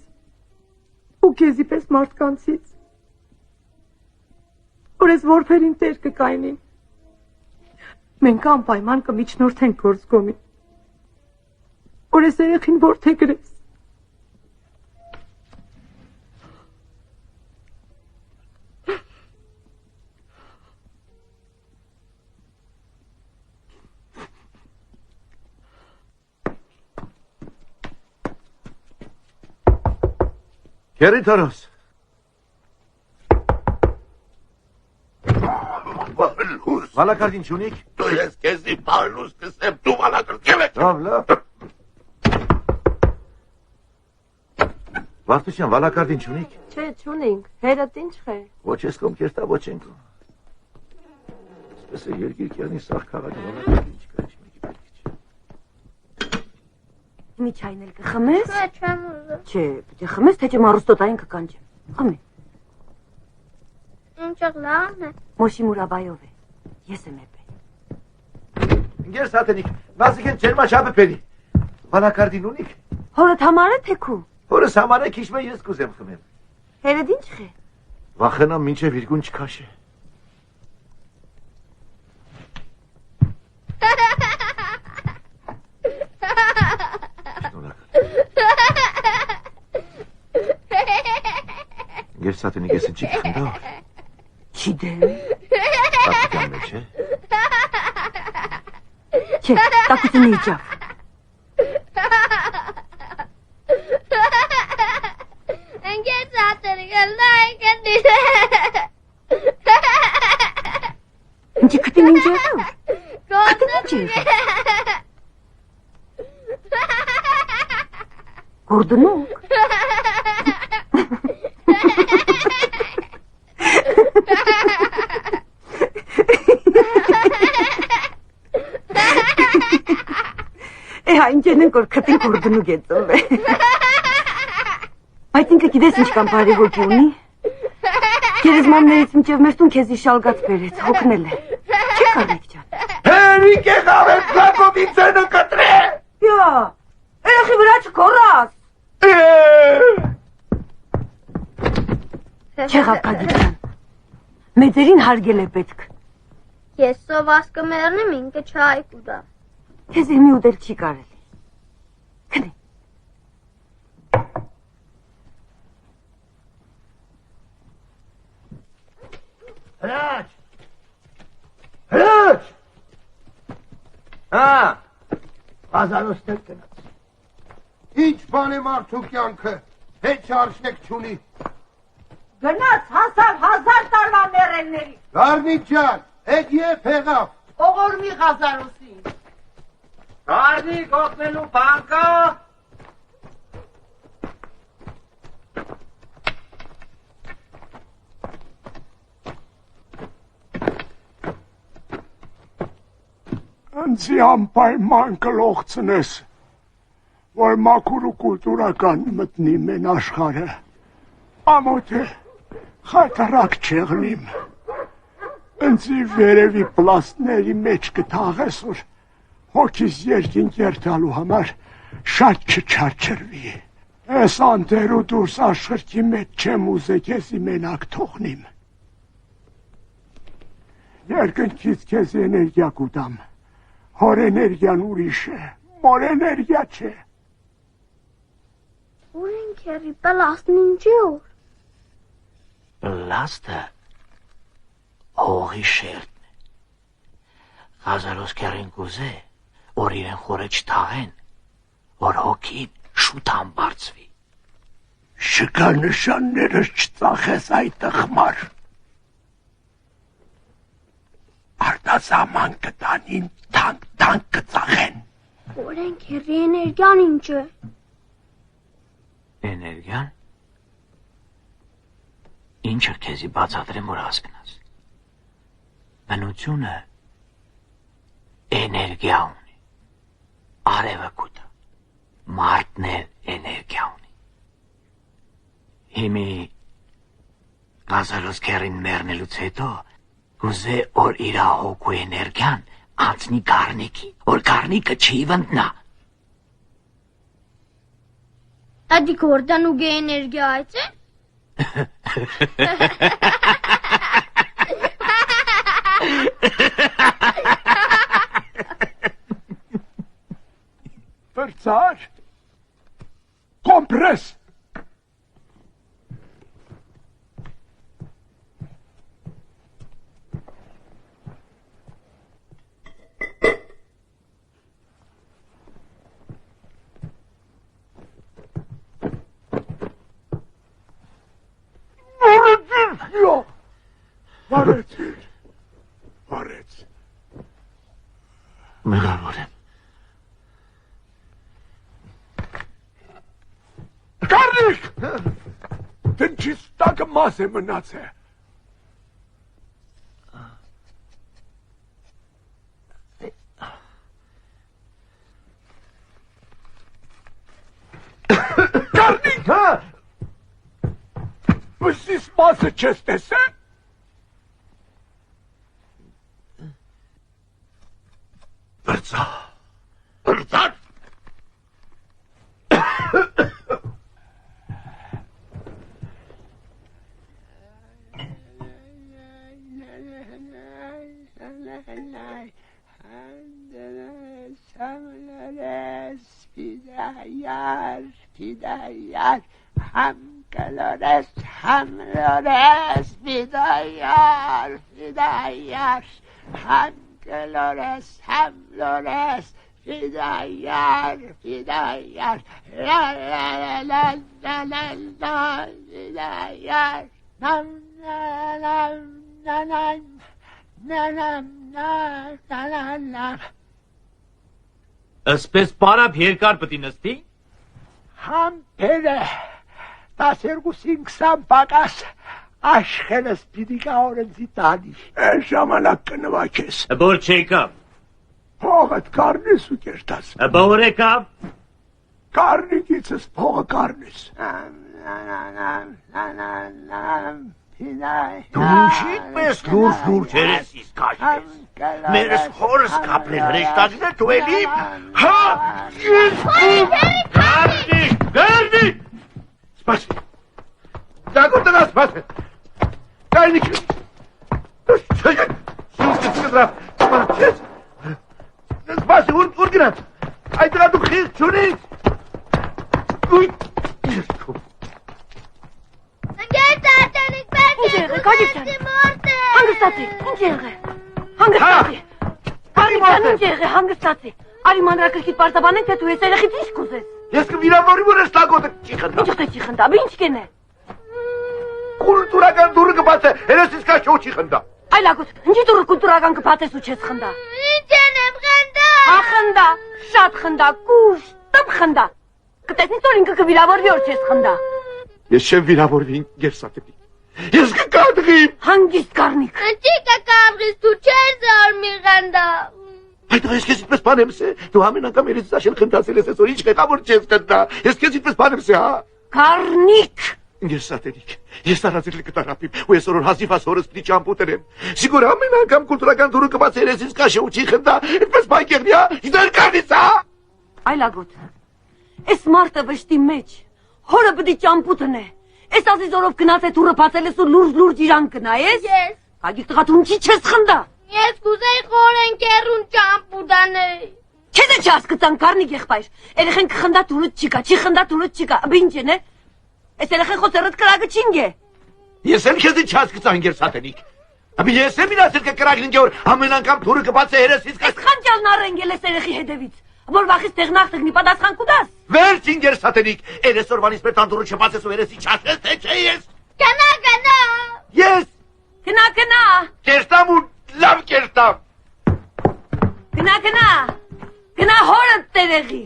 ու քեզի պես մարդկանցից, որ ես որբերին տեր կկայնին։ Մենք անպայման կմիջնորդենք գործկոմին, որ ես երեխին որդե գրես։ Քերի Թորոս։ Վալակարդին չունիք։ Դու ես քեզի բանուս կսեմ, դու վալակրկել ես։ Լավ։ Վարդության վալակարդին չունիք։ Չէ, չունենք, հերդ ինչ է։ Ոչ ես կոմ կերտա ոչ ենք։ Սպես է երկիր կյանի սաղ քաղաքի վալակարդին չկա, ինչ մեկի պետք չէ։ Մի չայն էլ կխմես։ Չէ, չեմ ուզում։ Չէ, պիտի խմես, թե չեմ առուստոտային կկանչեմ։ Խմի։ Ինչը լավն է։ Մոշի մուրաբայով է։ Ես եմ էպե։ Ինգեր Սաթենիկ, նազիք են չերմաչապը պերի։ Վալակարդին ունիք։ Հորդ համար է թե քու։ Հորս համար է քիչ մե ես կուզեմ խմեմ։ Հերդ ինչ է։ Վախենամ մինչև իրգուն չքաշե։ Ինգեր Սաթենիկ ես ինչի կխնդավ։ Չի դեմ։ Տակության մեջ է։ Չէ, տակությունը իջավ։ Ընկեր Սաթենիկը լայք է դիրը։ Ինչի կտին ինչ եղավ։ Կոտը Գորդնուկ։ Այն ջենեն կոր կտին գորդնուկ է ծնվե։ Բայց ինքը գիտես ինչքան բարի հոգի ունի։ Գերեզմաններից մինչև մեր տուն քեզի շալգած բերեց, հոգնել է։ Չի կարիք ջան։ Հերիկ եղավ եմ Զակովի ծենը կտրե։ Յա, երեխի վրա չկորած։ Չեղավ կագի ջան։ Մեծերին հարգել է պետք։ Ես սոված կմեռնեմ, ինքը չայ կուտա։ Քեզ իմի ուտել չի կարելի։ Քնի։ Հրաչ։ Հրաչ։ Հա, Բազարոստել կնաց։ ինչ բան է մարդու կյանքը, հետ չարշնեք չունի։ Գնաց հասավ 1000 տարվա մեռելների։ Գարնիկ ջան, հետ եվ հեղավ։ Ողորմի Ղազարոսին։ Գարնիկ օգնելու բան կա։ Անձի անպայման կլողցնես, որ մաքուր ու կուլտուրական մտնի մեն աշխարհը։ Ամոթ է, խայտարակ չեղնիմ։ Անձի վերևի պլաստների մեջ կթաղես, որ հոգիս երկինք երթալու համար շատ չչարչրվի։ Ես անտերու դուրս աշխրքի մեջ չեմ ուզե քեզի մենակ թողնիմ։ Երկնքից քեզի էներգիա կուտամ, հոր էներգիան ուրիշ է, մոր էներգիա չէ։ Ուր են քերի պլաստն ինչի օր։ Պլաստը հողի շերտն է։ Գազարոս կերին կուզե, որ իրեն խորը չթաղեն, որ հոգին շուտ ամբարձվի։ Շկա նշաններս չծախես այդ տխմար։ Արտասաման կտանին թանկ կծախեն։ Ուր են քերի էներգիան ինչ է։ Էներգիան։ Ինչ էր քեզի բացատրեմ, որ հասկնաս։ Բնությունը էներգիա ունի։ Արևը կուտը, մարդն էլ էներգիա ունի։ Հիմի Գազարոս կերին մեռնելուց հետո կուզե որ իր հոգու էներգիան անցնի գառնիկի, որ գառնիկը չի վնտնա։ Ադի կորդան ու գե էներգիա այդ է։ Վերցար, կոմպրես։ Վարեց։ Մեղավոր եմ։ Կարնիկ! Տնչից տակը մաս է մնաց է։ Կարնիկ! Բսիս մասը չես տեսե։ Բրծար։ Fidayar, ham kalores, ham lores, fidayar, ham kalores, ham lores, fidayar, la la la la la la, fidayar, nam nam nam nam nam nam. Ասպես պարապ երկար պտի նստի։ Համբերը, 12-20 պակաս, աշխենս պիտի կավորնձի տանի, են ժամանակ կնվակես։ Բոր չեկավ։ Փողըտ կարնես ու կերտաս։ Բոր եկավ։ Կարնիկիցս փողը կարնես։ Դու ինչի պես լուրջ երեսիս կաշտես։ Մերս հորս կապրել հրեշտակներ դու էլի։ Հա! Գարնիկ! Սպասի։ Դագուր տնա սպասի։ Գարնիկ։ Սուսկը սկդրավ։ Սպասի, ուր գնաց։ Այդ դրա դու խիղ չունից։ Ուй, երկու։ Ընկեր տարտենիկ պերկեր Հանգստացի, ինչ եղե։ Հանգստացի։ Կարիքան ինչ եղե, հանգստացի։ Արի մանրակրկիտ պարտաբանենք, թե դու ես երեխից ինչ կուզես։ Ես կվիրավորի, որ ես տակոտը չի խնդա։ Ինչ ուղտե չի խնդա, բի ինչ կեն է։ Կուլտուրական դուրը կբաց է, հերեսիս կա չո չի խնդա։ Այլ ագոտ, ինչի դուրը կուլտուրական կբացես ու չես խնդա։ Ինչ են եմ խնդա։ Հա խնդա, շատ խնդա, կուշ, տպ խնդա։ Կտեսնից որ ինքը կվիրավորվի որ չես խնդա։ Ես չեմ վիրավորվի գերսատեպի։ Ես կկատղիմ։ Հանգիստ կարնիկ։ Ընչի կկավղիս դու չես արմի խնդա։ Այդ ես քեզ ինչպես բան եմ սե։ Դու ամեն անգամ երես աշել խնդացել ես այսօր ինչ ղեկավոր չես կնա։ Ես քեզ ինչպես բան եմ սե, հա։ Կարնիկ։ Ես սատերիկ։ Ես տարածել կտարապիմ, ու ես օրոր հազիվ ասորս պիտի ճամպուտերեմ։ Սիգուր ամեն անգամ կուլտուրական դուրը կբաց երեսից կաշե ու չի խնդա։ Այդպես բայկեղնի, հա։ Իդար կանից, հա։ Այլագոտ։ Էս մարդը վշտի մեջ։ Հորը պիտի ճամպուտն է։ Էս ազիզորով գնաց է դուրը բացել ես ու լուրջ իրան կնայես։ Ես։ Կագիկ տղա դու ինչի չես խնդա։ Ես կուզեի խորեն կերուն ճամպուտանել։ Քեզ է չհասկացան Կարնիկ եղբայր։ Երեխեն կխնդա դուրը չկա, չի խնդա դուրը չկա։ Ինչ են է։ Էս երեխեն խոսերդ կրակը չինգ է։ Ես էլ քեզ չհասկացան գերսատենիկ։ Ապի ես եմ իրացել կրակին գոր ամեն անգամ դուրը կբաց է երեսից կաշ։ Խանջալն առենգել է երեխի հետևից։ Որ վախից տեղնախ տեղնի պատասխան կուտաս։ Վերջին գերսատենիկ, երեսօրվանից մեր տանդուրը չբացես ու երեսի չաշես, թե չէ ես։ Գնա։ Ես։ Գնա։ Կերտամ ու լավ կերտամ։ Գնա։ Գնա հորդ տերեղի։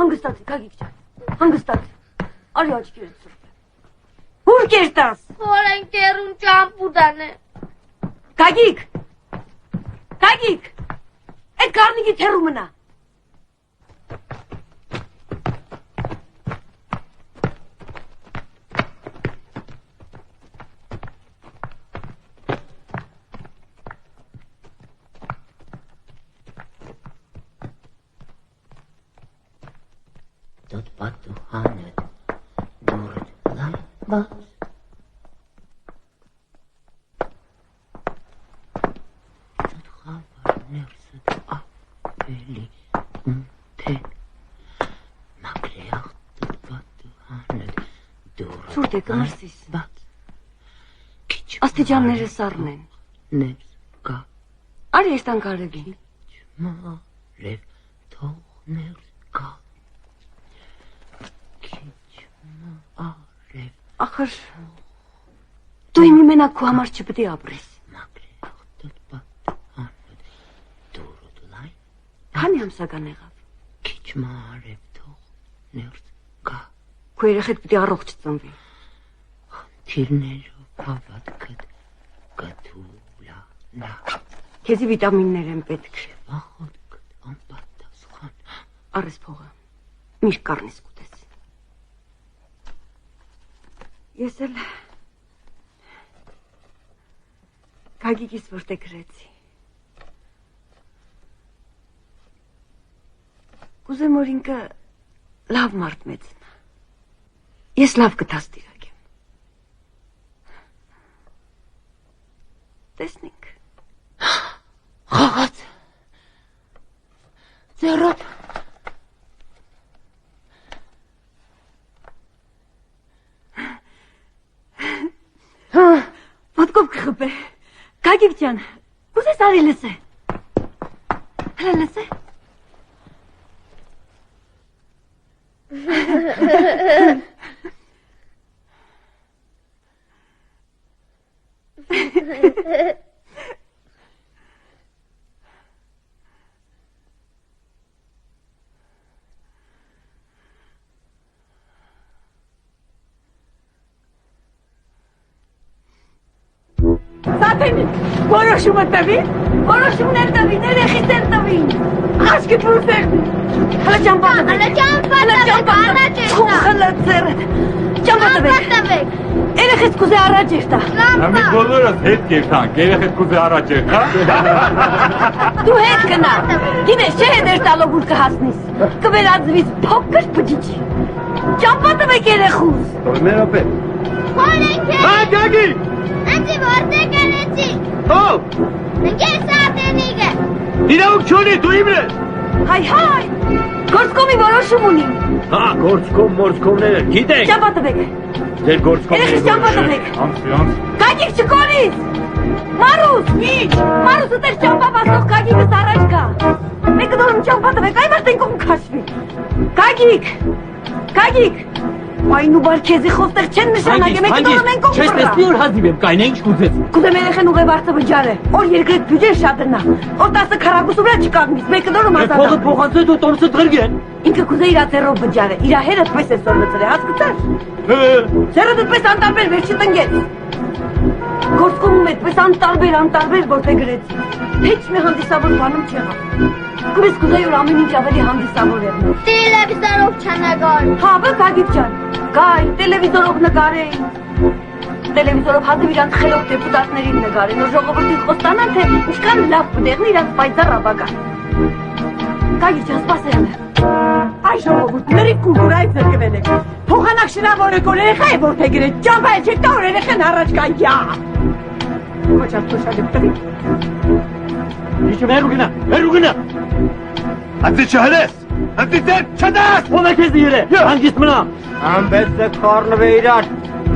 Հանգստացի, Գագիկ ջան։ Հանգստացի։ Արի աչքերդ սրտը։ Ուր կերտաս։ Խորեն կերուն ճամպուտանել։ Գագիկ։ Այդ Կարնիկի թերու մնա։ Tot patuhanet durd laibas. Tot havar nersed afeli unte. Makleach tot patuhanet durd Սուրտ է կմրսիս։ laibas. Աստիճանները սառն են։ Ners ka Արի ես տան կարևին։ marev tog ners ka. Ախր դու իմի մենակ քո համար չպետք է ապրես։ Քանի ամսական եղավ։ Քիչ մարև թող ներս կա։ Քո երեխեդ պիտի առողջ ծնվի։ Խնդիրներով հավատքդ կդուլանա։ Քեզի վիտամիններ են պետք։ Վախոտքդ անպատասխան։ Առես փողը։ Միշտ կառնես կուտես։ Ես էլ Գագիկիս որտե գրեցի։ Կուզեմ որ ինքը լավ մարդ մեծնա։ Ես լավ կդաստիարակեմ։ Տեսնենք։ Խաղաց։ Ձեռոտ։ Ոտքով կխփե։ Գագիկ ջան, ուզես արի լսե։ Հələ լսե։ Սատենի, որոշումը տվի, որոշումներ տվի, ներեխիներ տվի, աշկիտ վուրսերնի, հլը ճամպա տվեք, երեխից կուզե առաջ երտա։ Ամի բոլորս հետ կերտանք, երեխետ կուզե առաջ երտա։ Դու հետ կնա, գինես չէ հետեր տալով ուր կհասնիս, կվերածվիս փոքր բջիջի, ճամպա տվեք երեխուս։ Մերոպե։ Խորեն Հա, Գագի։ Անցի որտե գնեցի։ Ով։ Ընկեր Սատենիկը։ Իրավունք չունի, դու իմն ես։ Հայ, գործկոմի որոշում ունի։ Հա, գործկոմները, գիտեք։ Ճամպա տվեք։ Ձեր գործկոմները։ Երեխիս ճամպա տվեք։ Անց։ Գագիկ չկորիս։ Մարուս, ինչ։ Մարուս ուտեր ճամպա բաստող Գագիկս առաջ կա։ Մեկը դորում ճամպա տվեք, այ մարդեն կողմ քաշվի։ Գագիկ։ Այն ու բարքեզի խոստեղ չեն նշանակե, մեկը դորում են կողմ Չես տեսնի որ հազիվ եմ կային, ինչ կուզեց։ Կուզեմ երեխեն ուղևարտը վճարը, որ երկրետ բյուջեն շադրնա, որ 10 քառակուսու վրա չկանգնից, մեկը դորում ազատա։ Փողը փոխանցել դու տոնսը դրգեն։ Ինքը կուզե իր աթերով վճարը, իր հերդ պես է սորվեցրե, հասկացար։ Ձերը դուպես անտարբեր վերջի տնգեց։ Գործկոմում այդպես անտարբեր որտե գրեցի։ Հեչ մի հանդիսավոր բանում չեղավ։ Կրես կուզեի որ ամեն ինչ ավելի հանդիսավոր եղնող։ Տելևիզորով չնագար։ Հա, բա Գագիկ ջան, գայ, տելևիզորով նկարեի։ Տելևիզորով հատիվ իրանք խելոք դեպուտատներին նկարեն, որ ժողովրդին խոստանան, թե ինչքան լավ կդեղնի իրանք պայծառ ապագան։ Գագիկ ջան, սպասեմ։ Այ ժողովուրդ, լրիվ կուլտուրայից զրկվել եք։ Փոխանակ շնավորը կոր երեխա է որթե գրեց, ճամբա էլ չեք տա որ երեխեն առաջ կան յա։ Կոչած կոշալիք տվիք։ Իչը մերու գնա։ Ատի չհրես, ատի ձեր չդաս։ Ո՞վ է քեզ իրե, հանգիստ մնա։ Ամբես է քարնվե իրար,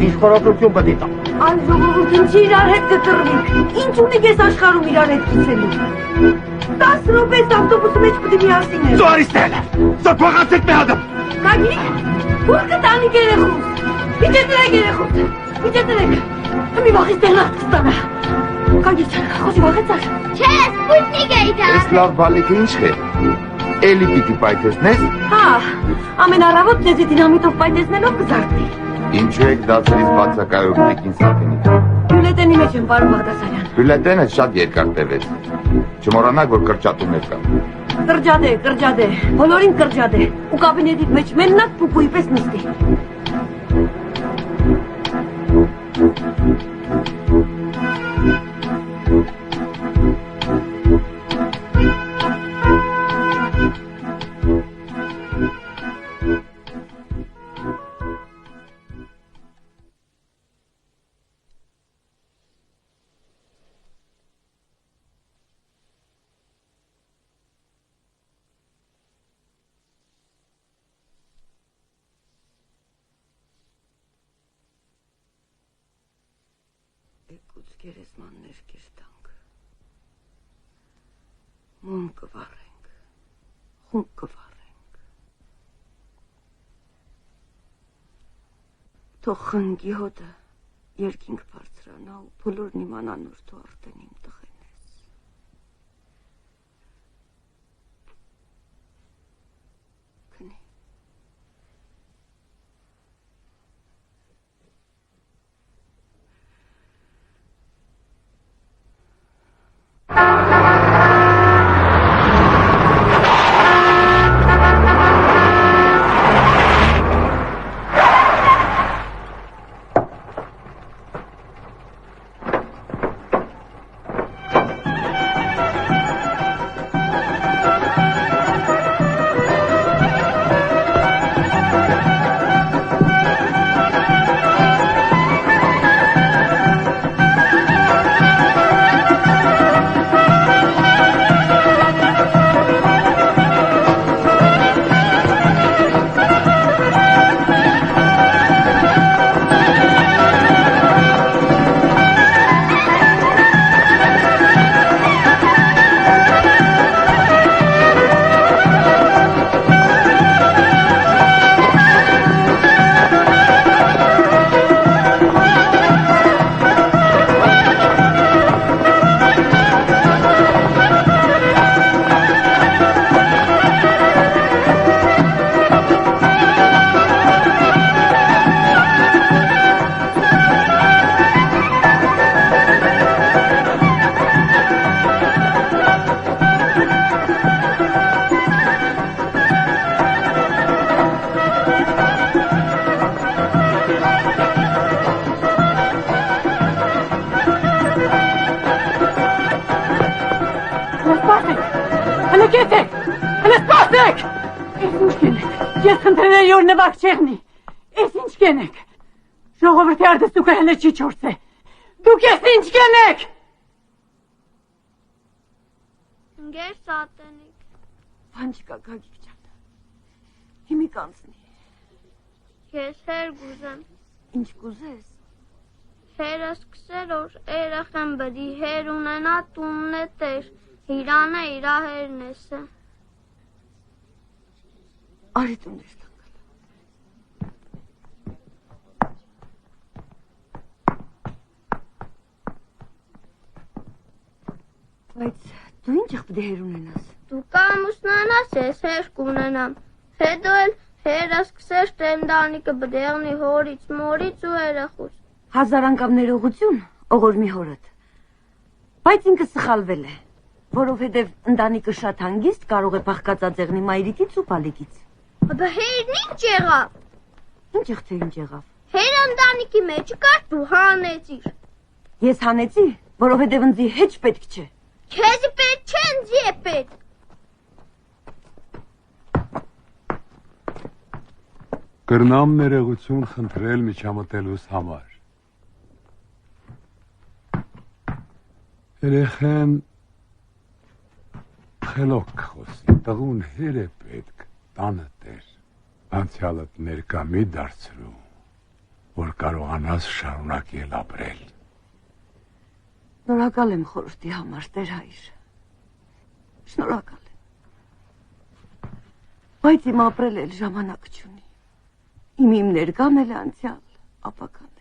ինչ խորոքություն պետք է։ Այ ժողովուրդ, ինչի իրար հետ կտրվինք, ինչ ունիք ես աշխարհում իրար հետ կիսելու։ 10 րոպե ավտոբուսի մեջ պետք է միասին ենք։ Դու արիստել, սա փոխանցեք մի հատ։ Գագիկ, ո՞ր կտանի երեխուս։ Իջե դրեք երեխուս։ Իջե դրեք։ Մի վաղից տեղնած կստանա։ Գագիկ, խոսի վաղեցար։ Չէ, սպուտնիկ է իդա։ Ես լավ բալիկը ինչ է։ Էլի պիտի պայթեսնես։ Հա, ամենառավոտ քեզի դինամիտով պայթեցնելով կզարթնի։ Ինչու եք դասերից բացակայում տիկին Սաթենիկ։ Բյուլետենի մեջ եմ, պարոն Բաղդասարյան։ Բյուլետենը շատ երկար տևեց։ Չմոռանաք, որ կրճատումներ կան։ Կրճատ է, բոլորին կրճատ է։ Ու կաբինետի մեջ մենակ պուպուի պես նստի։ Եկուց գերեզմաններ կերտանք, մոմ կվառենք, խումբ կվառենք, թող խնգի հոտը երկինք բարձրանա ու բոլորն իմանան որ դու արդեն իմ տղեն ես։ Քնի։ Ես խնդրել որ նվակ չեղնի, ես ինչ կենեք, ժողովրդի արդստուկը հենը չի չորձ է, դուք ես ինչ կենեք։ Գեր Սաթենիկ։ Բան չկա Գագիկ ջան, հիմի կանցնի։ Ես հեր գուզեմ։ Ինչ կուզես։ Հերը սկսեր որ երեխան բդի հեր ունենա տունն է տեր, իրանը իրա հերն էսը։ Արի տուներ տանքալ։ Բայց դու ինչ աղբդի հեր ունենաս։ Դու կամ ուսնանաս ես հեր կունենամ, հետո էլ հերը սկսեր տեմդանիկը բդեղնի հորից մորից ու երեխուց։ 1000 անգամ ներողություն, Օղորմի հորդ։ Բայց ինքը սխալվել է, որովհետև ընտանիքը շատ հանգիստ կարող է փախկածածեղնի մայրիկից ու բալիկից։ Բա հերն ինչ եղավ։ Ինչ եղավ։ Հեր ընտանիքի մեջ կար դու հանեցիր։ Ես հանեցի, որովհետև ինձ հեչ պետք չէ։ Քեզ պետք չէ, ինձ է պետք։ Կրնամ ներողություն խնդրել միջամտելուս համար։ Երեխեն խելոք խոսի, տղուն հեր է պետք, տանը տեր, անցյալդ ներկա մի դարձրու, որ կարողանաս շարունակել ապրել։ Շնորհակալ եմ խորհրդի համար, Տեր հայր։ Շնորհակալ եմ։ Բայց իմ ապրել էլ ժամանակ չունի։ Իմ ներկան էլ անցյալ, ապական։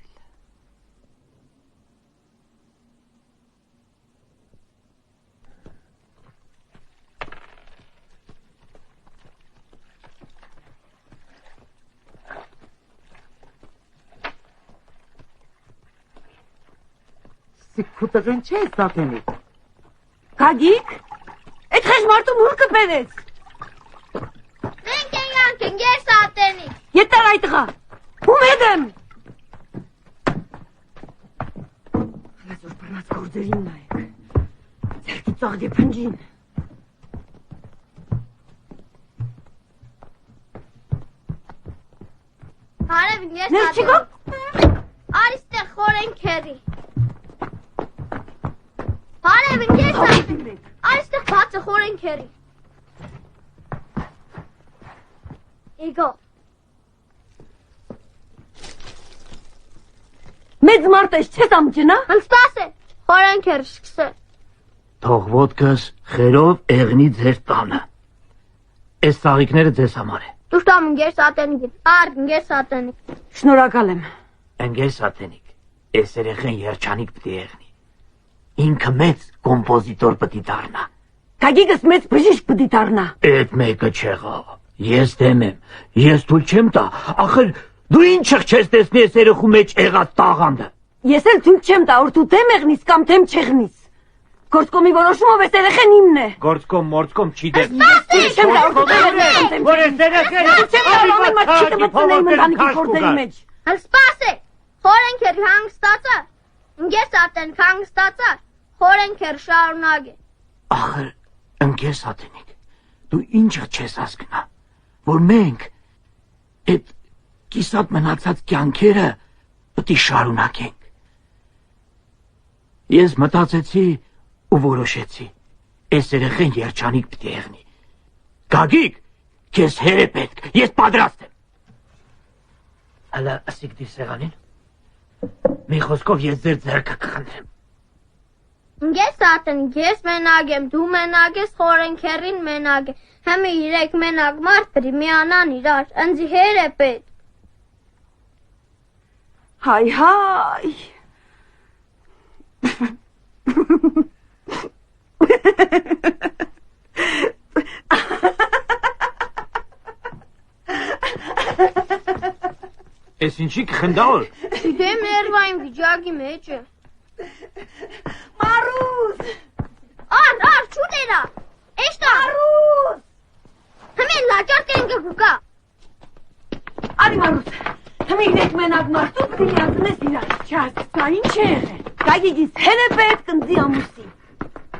Սիքուտղեն չէ սատենիկ։ Գագիկ, այդ խեղմարտու մուրկը բերեց։ Մենք ենք ես սատենիկ։ Ետար այդ տղա, ում հետ եմ։ Հլազոր բռնած գործերին նայեք, ձերքի ծաղդի փնջին։ Հարև ես Ներ չիկո։ Արիստեղ խորեն քերի։ Հարև ես Արիստեղ բացը խորեն քերի։ Իգո։ Մեծ մարդ ես չես ամջնա։ Անստաս է, խորեն քեր շքսը։ Թող ոտքս խերով էղնի ձեր տանը։ Այս ծաղիկները ձեզ համար է։ Դուշտամ ընգեր սատենիքին, արդ ընգեր սատենիք։ Շնորհակալ եմ։ Ընգեր սատենիք, այս երեխեն երջանիկ պիտի եղնի։ Ինքը մեծ կոմպոզիտոր պիտի դառնա։ Գագիկս մեծ բժիշկ պիտի դառնա։ Այդ մեկը չեղավ։ Ես դեմ եմ, ես թույլ չեմ տա, ախր դու ինչ չես տեսնի այս երեխու մեջ եղած տաղանդը։ Ես էլ թույլ չեմ տա, որ դու դեմ եղնիս կամ դեմ չեղնիս։ Գործկոմի որոշումով այս երեխեն իմն է։ Գործկոմ մորցկոմ չի դեմ։ Չեմ տա, որ դու դեմ որ այս երեխեն չեմ տա, ամեն մարդ չի կմտնեմ ընտանիքի գործերի մեջ։ Անստաս է, խորեն քեր հանգստացա, ընգեր սատենիք հանգստացա, խորեն քեր շարունակ է։ Ախր, ընկեր սատենիք, դու ինչը չես հասկնա, որ մենք այդ կիսատ մնացած կյանքերը պտի շարունակենք։ Ես մտածեցի ու որոշեցի, այս երեխեն երջանիկ պտի եղնի։ Գագիկ, քեզ հեր է պետք, ես պատրաստ եմ։ Հələ ասիկ դի սեղանին, մի խոսքով ես ձեր ձեռքը կխնդրեմ։ Ընգեր սատենիք, ես մենակ եմ, դու մենակ ես, խորեն քերին մենակ է։ Հեմի իրեք մենակ մարդ պրի միանան իրար, ընձի հեր է պետք։ Հայ, հայ։ Ես ինչի կխնդավոր։ Դեմ ներվային վիճակի մեջ է։ Մարուս։ Ար, չուտերա։ Էշտա։ Մարուս։ Հմեն լաճար կենգը գուկա։ Արի Մարուս, հմի իրեք մենակ մարդու պրի յազնես իրար։ Չասկա, ինչ է եղել։ Գագիգիս հեր է պետք ընձի ամուսի։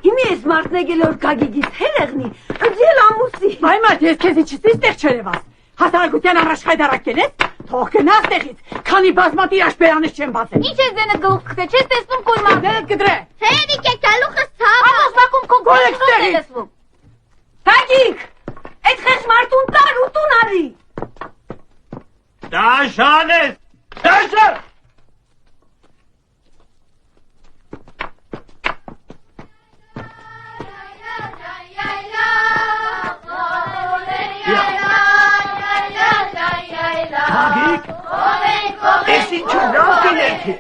Հիմի ես մարդն եկել որ գագիգիս հեր եղնի, ընձի էլ ամուսի։ Այ մարդ, ես քեզ իչիսից տեղ չերևաս։ Հասարակության առաջ հայդարակել ես, թող գնաս տեղից, քանի բազմատիր աշպերանից չեմ բացել։ Ինչ ես դենը գլուխ կտե, չես տեսնում կույմա։ Դերդ կդրե։ Հերիկ է գալուխս ցավը։ Ատոսնակում քո գոլեք տեղից։ Գագիգ, այդ խեղճ մարդուն տար ու տուն արի։ Դաշան ես, դաշան։ Գագիկ, ես ինչու լավ կներքի։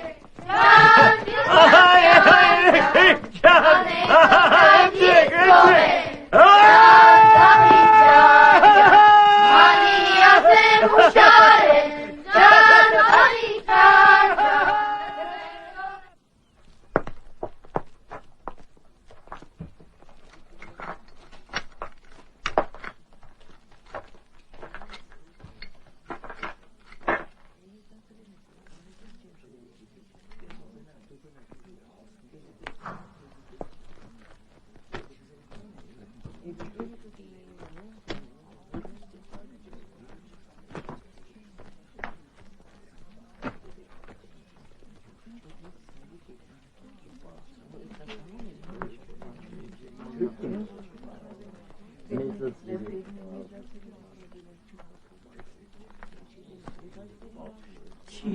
Չի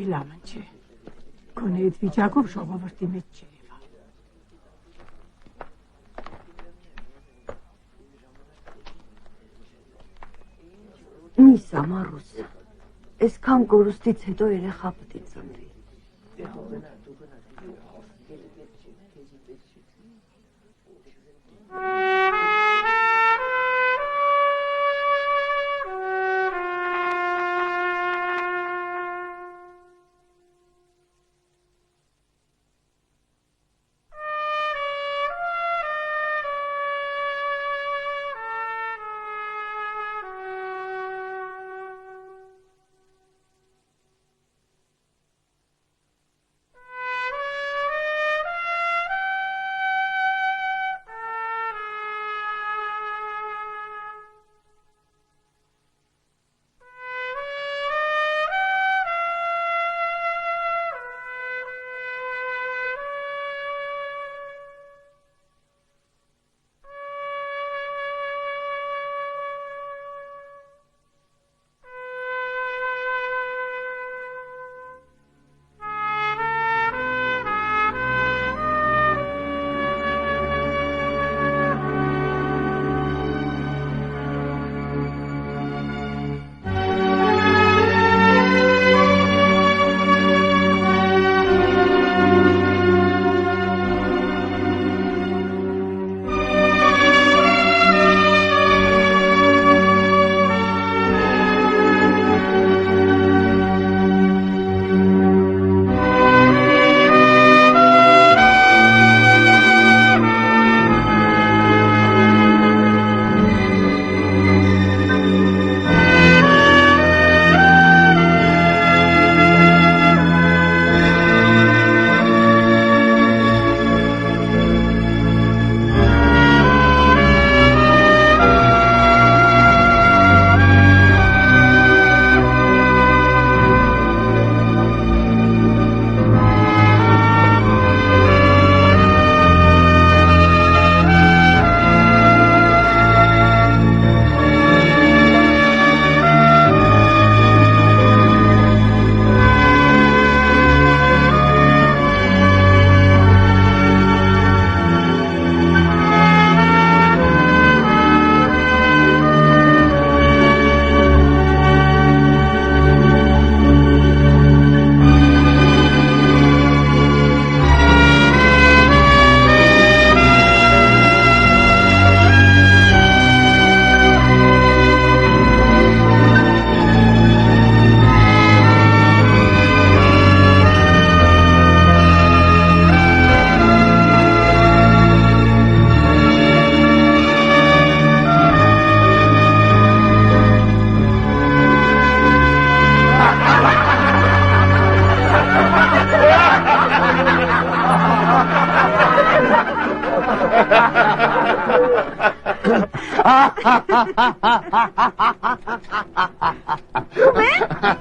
լամն չէ։ Կոնե այդ վիճակով ժողովրդի մեջ չի եղա։ Նիսա Մարուս, այսքան կորուստից հետո երեխա պիտի ծնվի։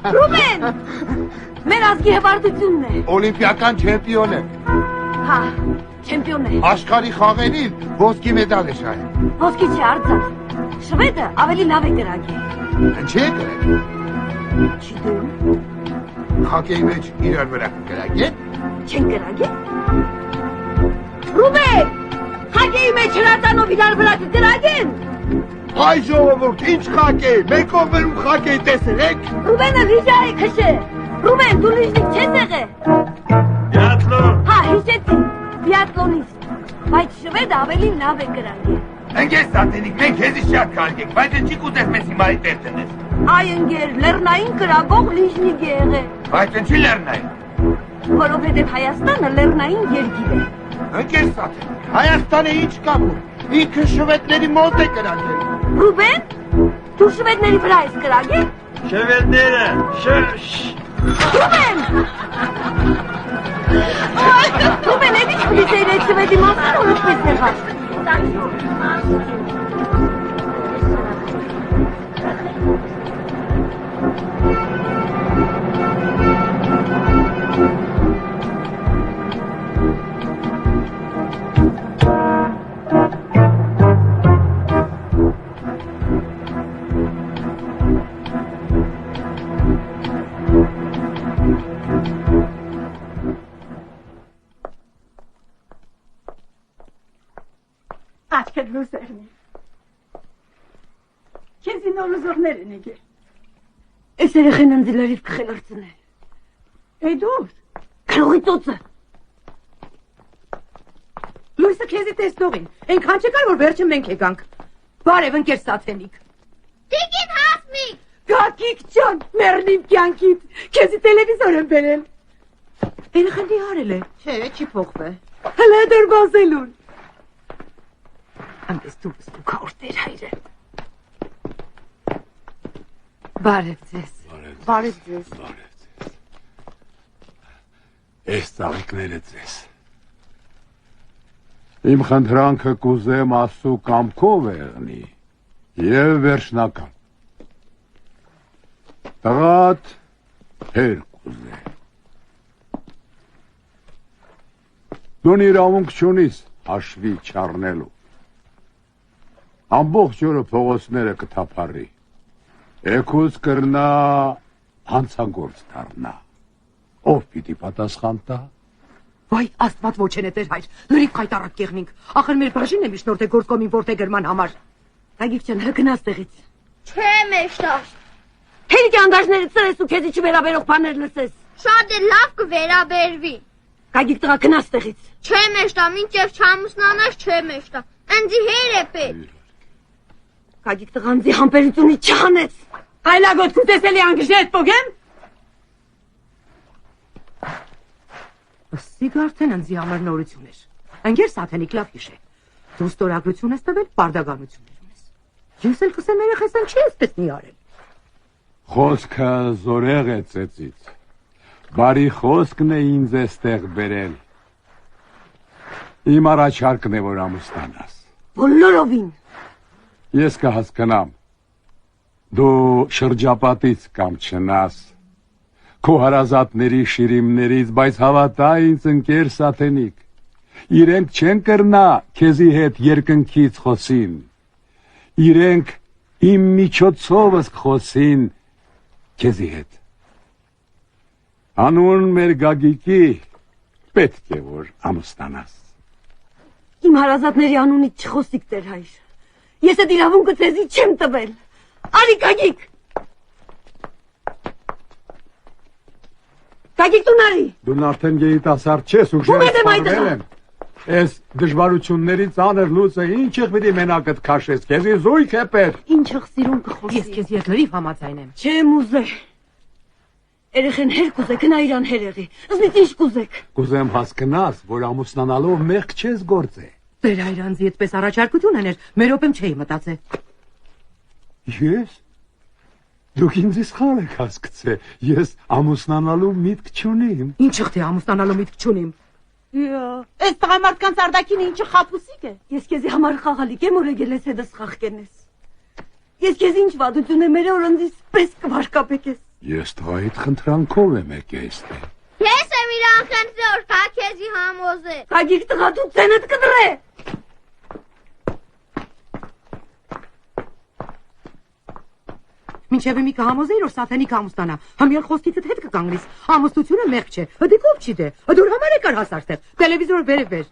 Ռուբեն, մեր ազգի հպարտությունն է։ Օլիմպիական չեմպիոն է։ Հա, չեմպիոն է։ Աշխարհի խաղերին ոսկի մեդալ է շահել։ Ոսկի չի արծաթ։ Շվեդը ավելի լավ է կրակել։ Չէ՞ կրակել։ Չգիտեմ։ Խաղերի մեջ իրար վրա կրակել։ Չեն կրակել։ Ռուբեն, խաղերի մեջ հրացանով իրար վրա կկրակեն։ Այ ժողովուրդ, ինչ խաղ է, մեկով վերում խաղ է տեսել եք։ Ռուբենը վիժա է քշե։ Ռուբեն, դու լիժնիկ չես եղել։ Բիատլոն։ Հա, հիշեցի, բիատլոնիստ, բայց շվեդը ավելի լավ է կրակել։ Ընկեր սատենիկ, մենք հեզի շատ քարգ ենք, բայց չի կուտես մեզ հիմա այդ տերտնես։ Այ ընկեր, լեռնային կրակող լիժնիկ է եղել։ Բայց ինչի լեռնային։ Որովհետև Հայաստանը լեռնային երկիր է։ Ընկեր սատենիկ, Հայաստանը ինչ կապ ունի, ինքը շվեդների մոտ է կրակել։ Ռուբեն, դու շվեդների վրա ես կրակել։ Շվեդները, Ռուբեն։ Ռուբեն, էդի չպիտի այդ շվեդի մասին ու ինչպես եղավ։ նորուզողներ են եկել։ Այս երեխեն ընձիլերիվ կխելարցնել։ Էդ ո՞ր։ Քրողի ծոցը։ Լույսը քեզի տեսնողին։ Այնքան չկար, որ վերջը մենք եկանք։ Բարև ընկեր Սաթենիկ։ Տիկին Հասմիկ։ Գագիկ ջան, մեռնիմ կյանքից։ Քեզի տելևիզոր եմ բերել։ Երեխան դիարել է։ Չէ, չի փոխվել։ Հələ դեռ բազելուն։ Անտես դու քորտեր հայրը։ Բարև ձեզ։ Բարև ձեզ։ Այս ծաղիկները ձեզ։ Իմ խնդրանքը կուզեմ Աստծո կամքով եղնի եւ վերջնական։ Տղատ հեր կուզե։ Դու իրավունք չունիս հաշվի չառնելու։ Ամբողջ օրը փողոցները կթափառի։ Էքուս կրնա հանցագործ դառնա։ Ով պիտի պատասխան տա։ Վայ, Աստված ոչ են էր հայր։ Լրիվ խայտարակ կեղնինք։ Ախր մեր բաժինն է միշտ նոր գործկոմին որտե գրման համար։ Գագիկ ջան, հգնաս տեղից։ Չէ մեշտար։ Հերիք անդաժները ծրես ու քեզի չվերաբերող բաներ լսես։ Շատ է լավ կվերաբերվի։ Գագիկ տղա գնաս տեղից։ Չէ մեշտար, մինչև չամուսնանաս չէ մեշտար։ Ընձի հեր է պետք։ Գագիկ տղա ընձի համբերությունից չհանեց։ Այլագոտ կուտեսելի անգժներ պոգեմ։ Սիգ արդեն ընձի համար նորություն էր։ Ընկեր Սաթենիկ լավ հիշե։ Դու ստորագրություն ես տվել, բարդականություններ ունես։ Ես էլ կսեմ երեխեսան չի էսպես մի արել։ Խոսքը զորեղ է ծեծից։ Բարի խոսքն է ինձ էստեղ բերել։ Իմ առաջարկն է, որ ամուսնանաս։ Բոլորովին։ Ես կհասկանամ։ Դու շրջապատից կամ չնաս, քո հարազատների շիրիմներից, բայց հավատա ինձ ընկեր Սաթենիկ, իրենք չեն կրնա քեզի հետ երկնքից խոսին, իրենք իմ միջոցովս խոսին քեզի հետ։ Անուն մեր Գագիկի պետք է որ ամուսնանաս։ Իմ հարազատների անունից չխոսիկ տեր հայր։ Ես այդ իրավունքը ձեզի չեմ տվել։ Արի Գագիկ։ Գագիկ դու նարի։ Դու արդեն երիտասարդ չես ու Ում եմ այդտեղ։ եմ։ Այս դժվարություններից անր լուծը ինչ եղբերի մենակդ քաշես, քեզի զույգ է պետք։ Ինչ ըխսիրուն կխոսի։ Ես քեզ հետ լրիվ համաձայն եմ։ Չեմ ուզե։ Երեխեն հեր կուզե, գնա իրան հերեղի։ Ըսնից ինչ կուզեք։ Կուզեմ հասկնաս, որ ամուսնանալով մեղք չես գործե։ Տեր հայրանձի այդպես առաջարկություն աներ, մեր օպեմ չէի մտածել։ Ես։ Դուք ինձ սխալ եք հասկացել, ես ամուսնանալու միտք չունիմ։ Ինչ ըխտի ամուսնանալու միտք չունիմ։ Այս տղամարդկանց ардակին ինչը խապուսիկ է։ Ես քեզի համար խաղալիք եմ, որ եկել ես հետս խաղկենես։ Ես քեզ ինչ վադություն եմ մեր օրընձից պես կվարկապեկես։ Ես տղայիդ խնդրանքով եմ եկել այստեղ։ Ես եմ իրան խնդրել, որ կա քեզի համոզել։ Գագիկ տղա դու ցենդ կդրե։ Մինչև մի կհամոզեի, որ Սաթենիկ ամուսնանա, համյալ խոսքիցդ հետ կկանգնիս, ամուսնությունը մեղք չէ, հդիկով չի դե, դուր համար եկար հասարտեղ, տելևիզոր վերև վեր։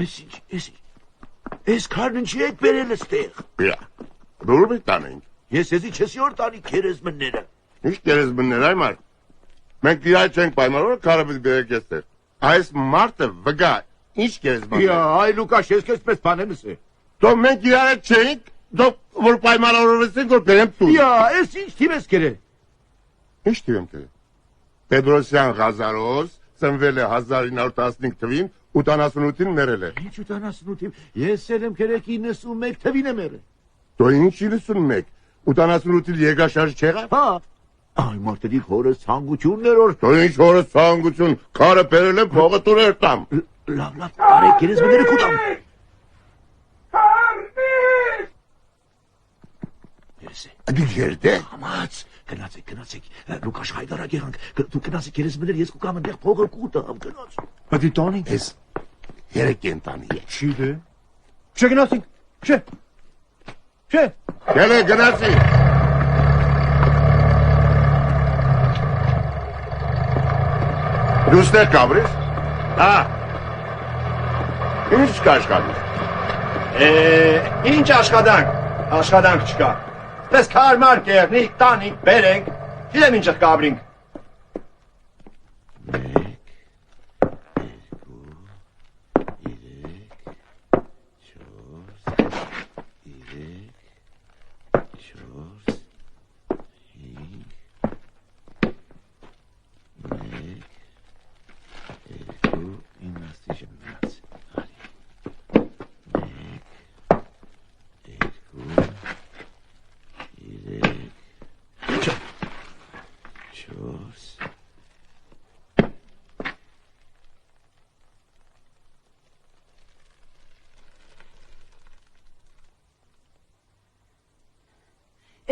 Ես քարն ինչի եք բերել ստեղ։ Բիա, դուր մի տանենք։ Ես եզի չեսի որ տանի քերեզմնները։ Ինչ գերեզմններ այմար։ Մենք դիրայ չենք պայմանավոր քարը պիտի բերեք եստեղ։ Այս մարդը վգա, ինչ գերեզմններ։ Բիա, այ Լուկաշ, ես քեզ պես բան եմ ասել։ Դու մենք դիրայ չենք, դու որ պայմանավորվեցինք որ բերեմ տուն։ Բիա, ես ինչ թիվ ես կերել։ Ինչ թիվ եմ կերել։ Պետրոսյան Ղազարոս ծնվել է 1915 թվին 88-ին մեռել է։ Ինչ 88-ին։ Ես էլ եմ կերել 91 թվին եմ մեռել։ Դու ինչ 91 88-ին երկաշարժ չեղավ։ Հա։ Այ մարդերի հորս ցանկություններ որ Դու ինչ հորս ցանկություն, քարը բերել եմ փողը տուրեր տամ։ լավ տարեք գերեզմները կուտամ։ Ադի երդե։ Համաց, գնացեք, Լուկաշ հայդարակ եղանք, դու գնացեք գերեզմները, ես կուկամ այնտեղ փողը կուտամ, գնաց։ Ադի տանին։ Ես երեք կենտանի է։ Չի դե։ Չէ գնացինք, չէ։ Գելե գնացի։ Դու ստեղ կաբրես։ Հա։ Ինչ կաշխատես։ Ինչ աշխատանք չկա։ Դες քարմար կերնի, տանիք, բերենք, գիտեմ ինչ կաբրինք։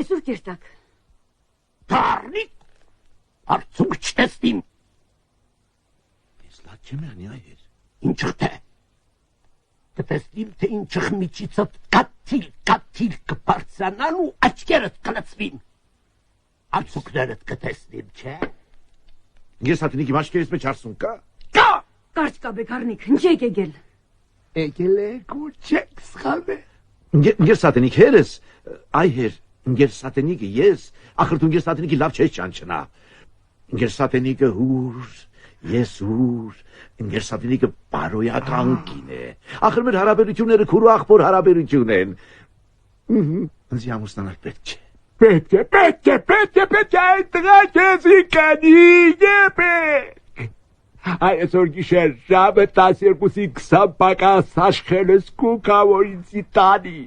Այսուր կերտակ։ Թարնիկ, արցունք չտեսնիմ։ Ես լաք չեմ եղնի այր, ինչıq թե։ Կտեսնիմ, թե ինչıq միջիցըտ կաթիլ կպարցանան ու աչկերըտ կլծվին։ Արցունքներըտ կտեսնիմ, չէ։ Ես հատնիկի մաշկերից մեջ արցուն կա։ Կա։ Կարճ կա բեկարնիկ, ինչ եք եկել։ Եկել եք ու չեք սխալը։ Ես հատնիկ հերս, այ հեր, Գերսատենիկը ես, ախր դու Գերսատենիկի լավ չես ճանչնա։ Գերսատենիկը հուր, ես հուր, Գերսատենիկը բարոյական կին է։ Ախր մեր հարաբերությունները քուրու ախպոր հարաբերություն են։ Ինձ ամուսնանալ պետք չէ։ Պետք է, այդ տղա քեզի կանի եփեք։ Այսօր գիշեր ժամը 12-ի 20 պակաս աշխելս կուկավոր ինձի տանի։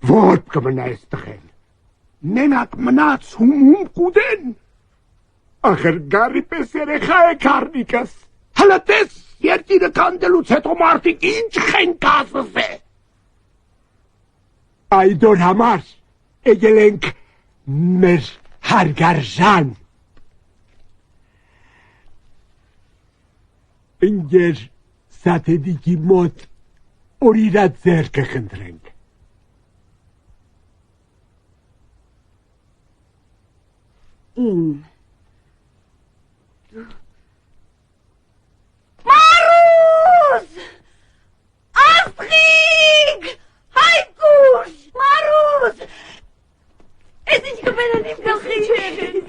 Որբ կմնա ես տղեն, մենակ մնաց հում կուդեն, ախր գարի պես երեխա է կարնիկս, հլը տես երկիրը կանդելուց հետո մարդիկ ինչ խեն կասս է։ Այդոր համար էգել ենք մեր հարգարժան։ Ընգեր սատեդիկի մոտ օրիրա ձերքը խնդրենք։ Մարուս! Աստղիկ! Հայկուշ! Մարուս! Ես ինչ կբերեն իմ գլխի չեղից,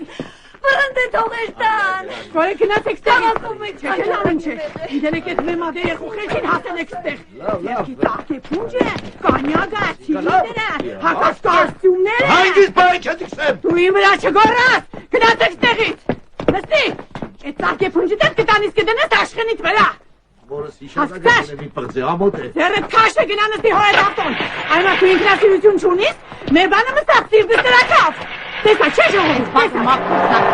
վրընդե թողեր տան։ Որը գնացեք Տաղաքում եք Չքնան չէ, իդենեք էդ մեմադե եղուխեքին հասենեք ստեղ։ Ես գիտակ է պունջը, կանյագը, չիլիները, հակաստարսյումները։ Հանգիս բայ չդիքսեմ։ Դու իմ վրա չգորաս, գնացեք ստեղից։ Նստի, էդ ծաղկե պունջը դեպ կտանիս կդնես աշխենիտ վրա։ Որս իշազագետն մի պղձե ամոտ է։ Ձերդ կաշը գնա նստի հորետ ավտոն։ Այմա դու ինքնասիրություն չունիս, մեր բանը մստակ սիրտս դրակավ։ Տեսա, չէ ժողովուրդ, տեսա։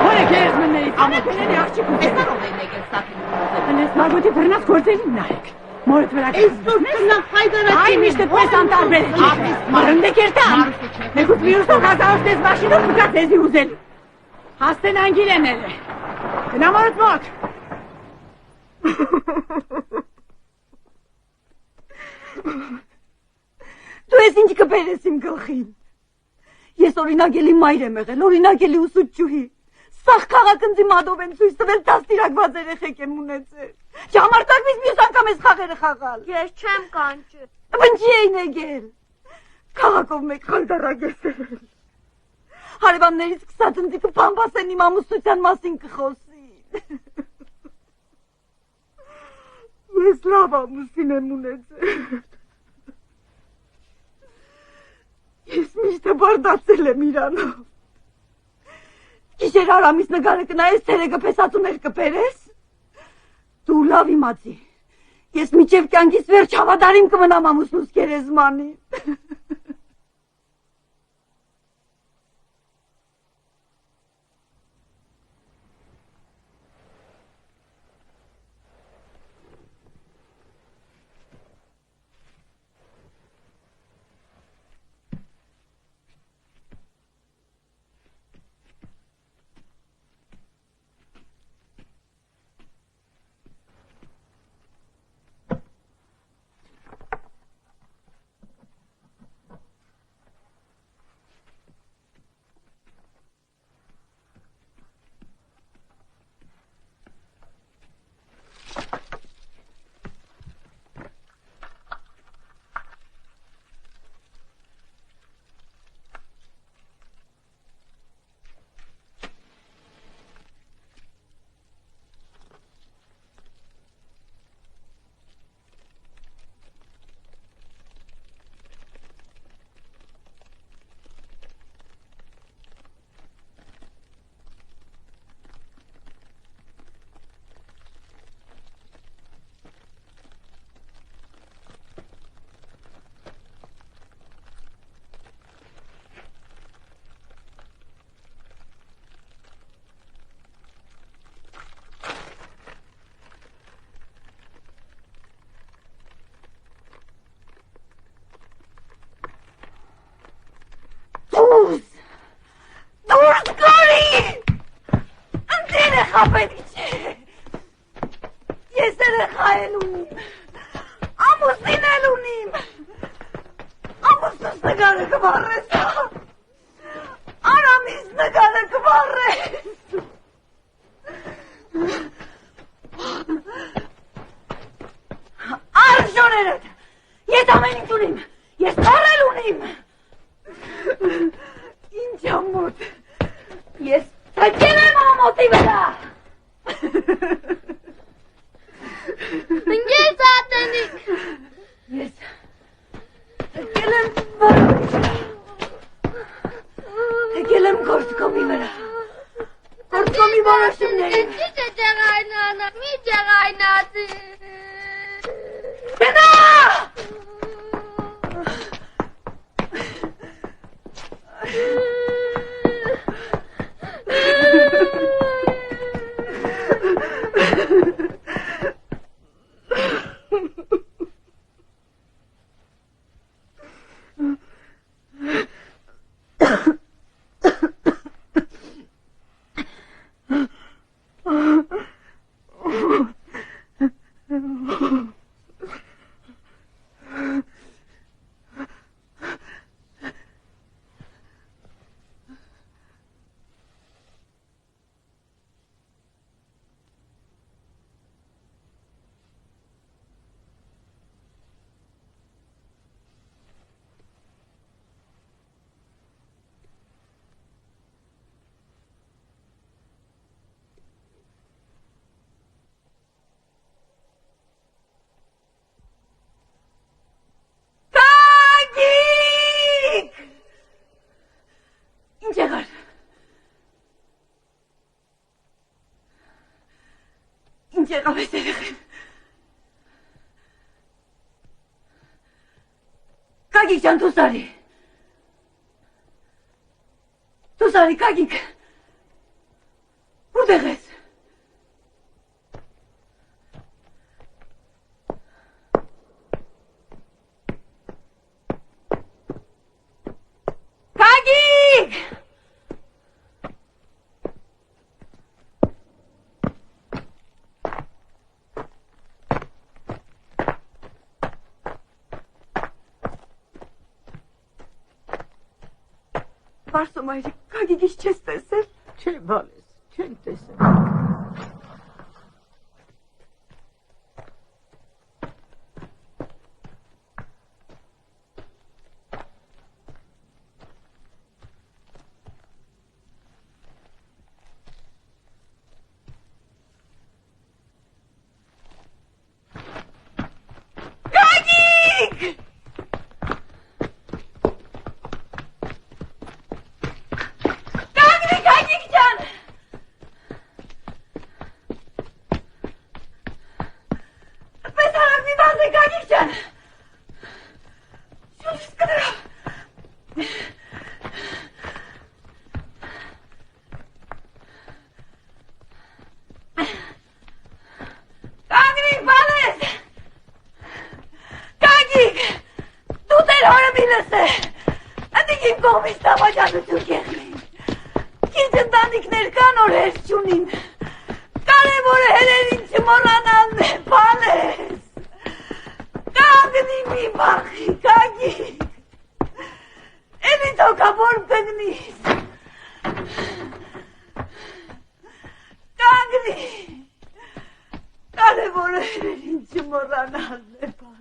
Հորե գերեզմններից, ամենքների աղջիկում։ Տեսարով են եկել սատին։ Հնես մարգոտի բրնած գործերին նայեք։ Մորդ վրա Այսօր կնա հայդարակի։ Այ միշտ պես անտարբեր է։ Մարնդեք երտան։ Մեկուց մյուսով հազարով տես մաշինով մկա տեզի ուզել։ Հաստեն անգիրեն էլ է։ Գնա մորդ մոտ։ Դու ես ինչ կբերես իմ գլխին։ Ես օրինակելի մայր եմ եղել, օրինակելի ուսուցչուհի, Սաղ քաղաքընձի մադով են ցույց տվել 10 տիրակված երեխեք եմ ունեցել։ Չհամարտակվից մյուս անգամ ես խաղերը խաղալ։ Ես չեմ կանչի։ Բնջի էին եկել։ Քաղաքով մեկ խալդարակ ես եղել։ Հարևաններից կսած ընձիկը պամբասեն իմ ամուսնության մասին կխոսի։ Ես լավ ամուսին եմ ունեցել։ Ես միշտ բարդացել եմ իրանով։ Գիշեր արամիս նգարը կնայես, ցերեկը փեսացուներ կբերես։ Դու լավ իմացի։ Ես միջև կյանքիս վերջ հավատարիմ կմնամ ամուսնուս գերեզմանին։ Դուրս գարի, ընտին է խապետի չէ, ես երեխա էլ ունիմ, ամուսին էլ ունիմ, ամուսնուս նգարը կվարես, արամիս նգարը կվարես, արժոներդ, ես ամեն ինչ ունիմ, ես տարել ունիմ, ինչ ամոտ, ես թքել եմ ամոտի վրա, Ընգես ատենիք, ես թքել եմ վարորի վրա, թքել եմ գործկոմի վրա, գործկոմի որոշումներին, Ինչ է ջեղայնանը, մի ջեղայնացի, Բենա! Ինչ եղար, ինչ եղավ ես երեխեն, Կագիկ ջան դուսարի, Կագիկ, որտեղ ես, Կագիկ, Բարսոմ այրի, Կագիկից չես տեսել, Չէ, բալես, չենք տեսել։ Կարևորը հերերին չմոռանալն է, բան։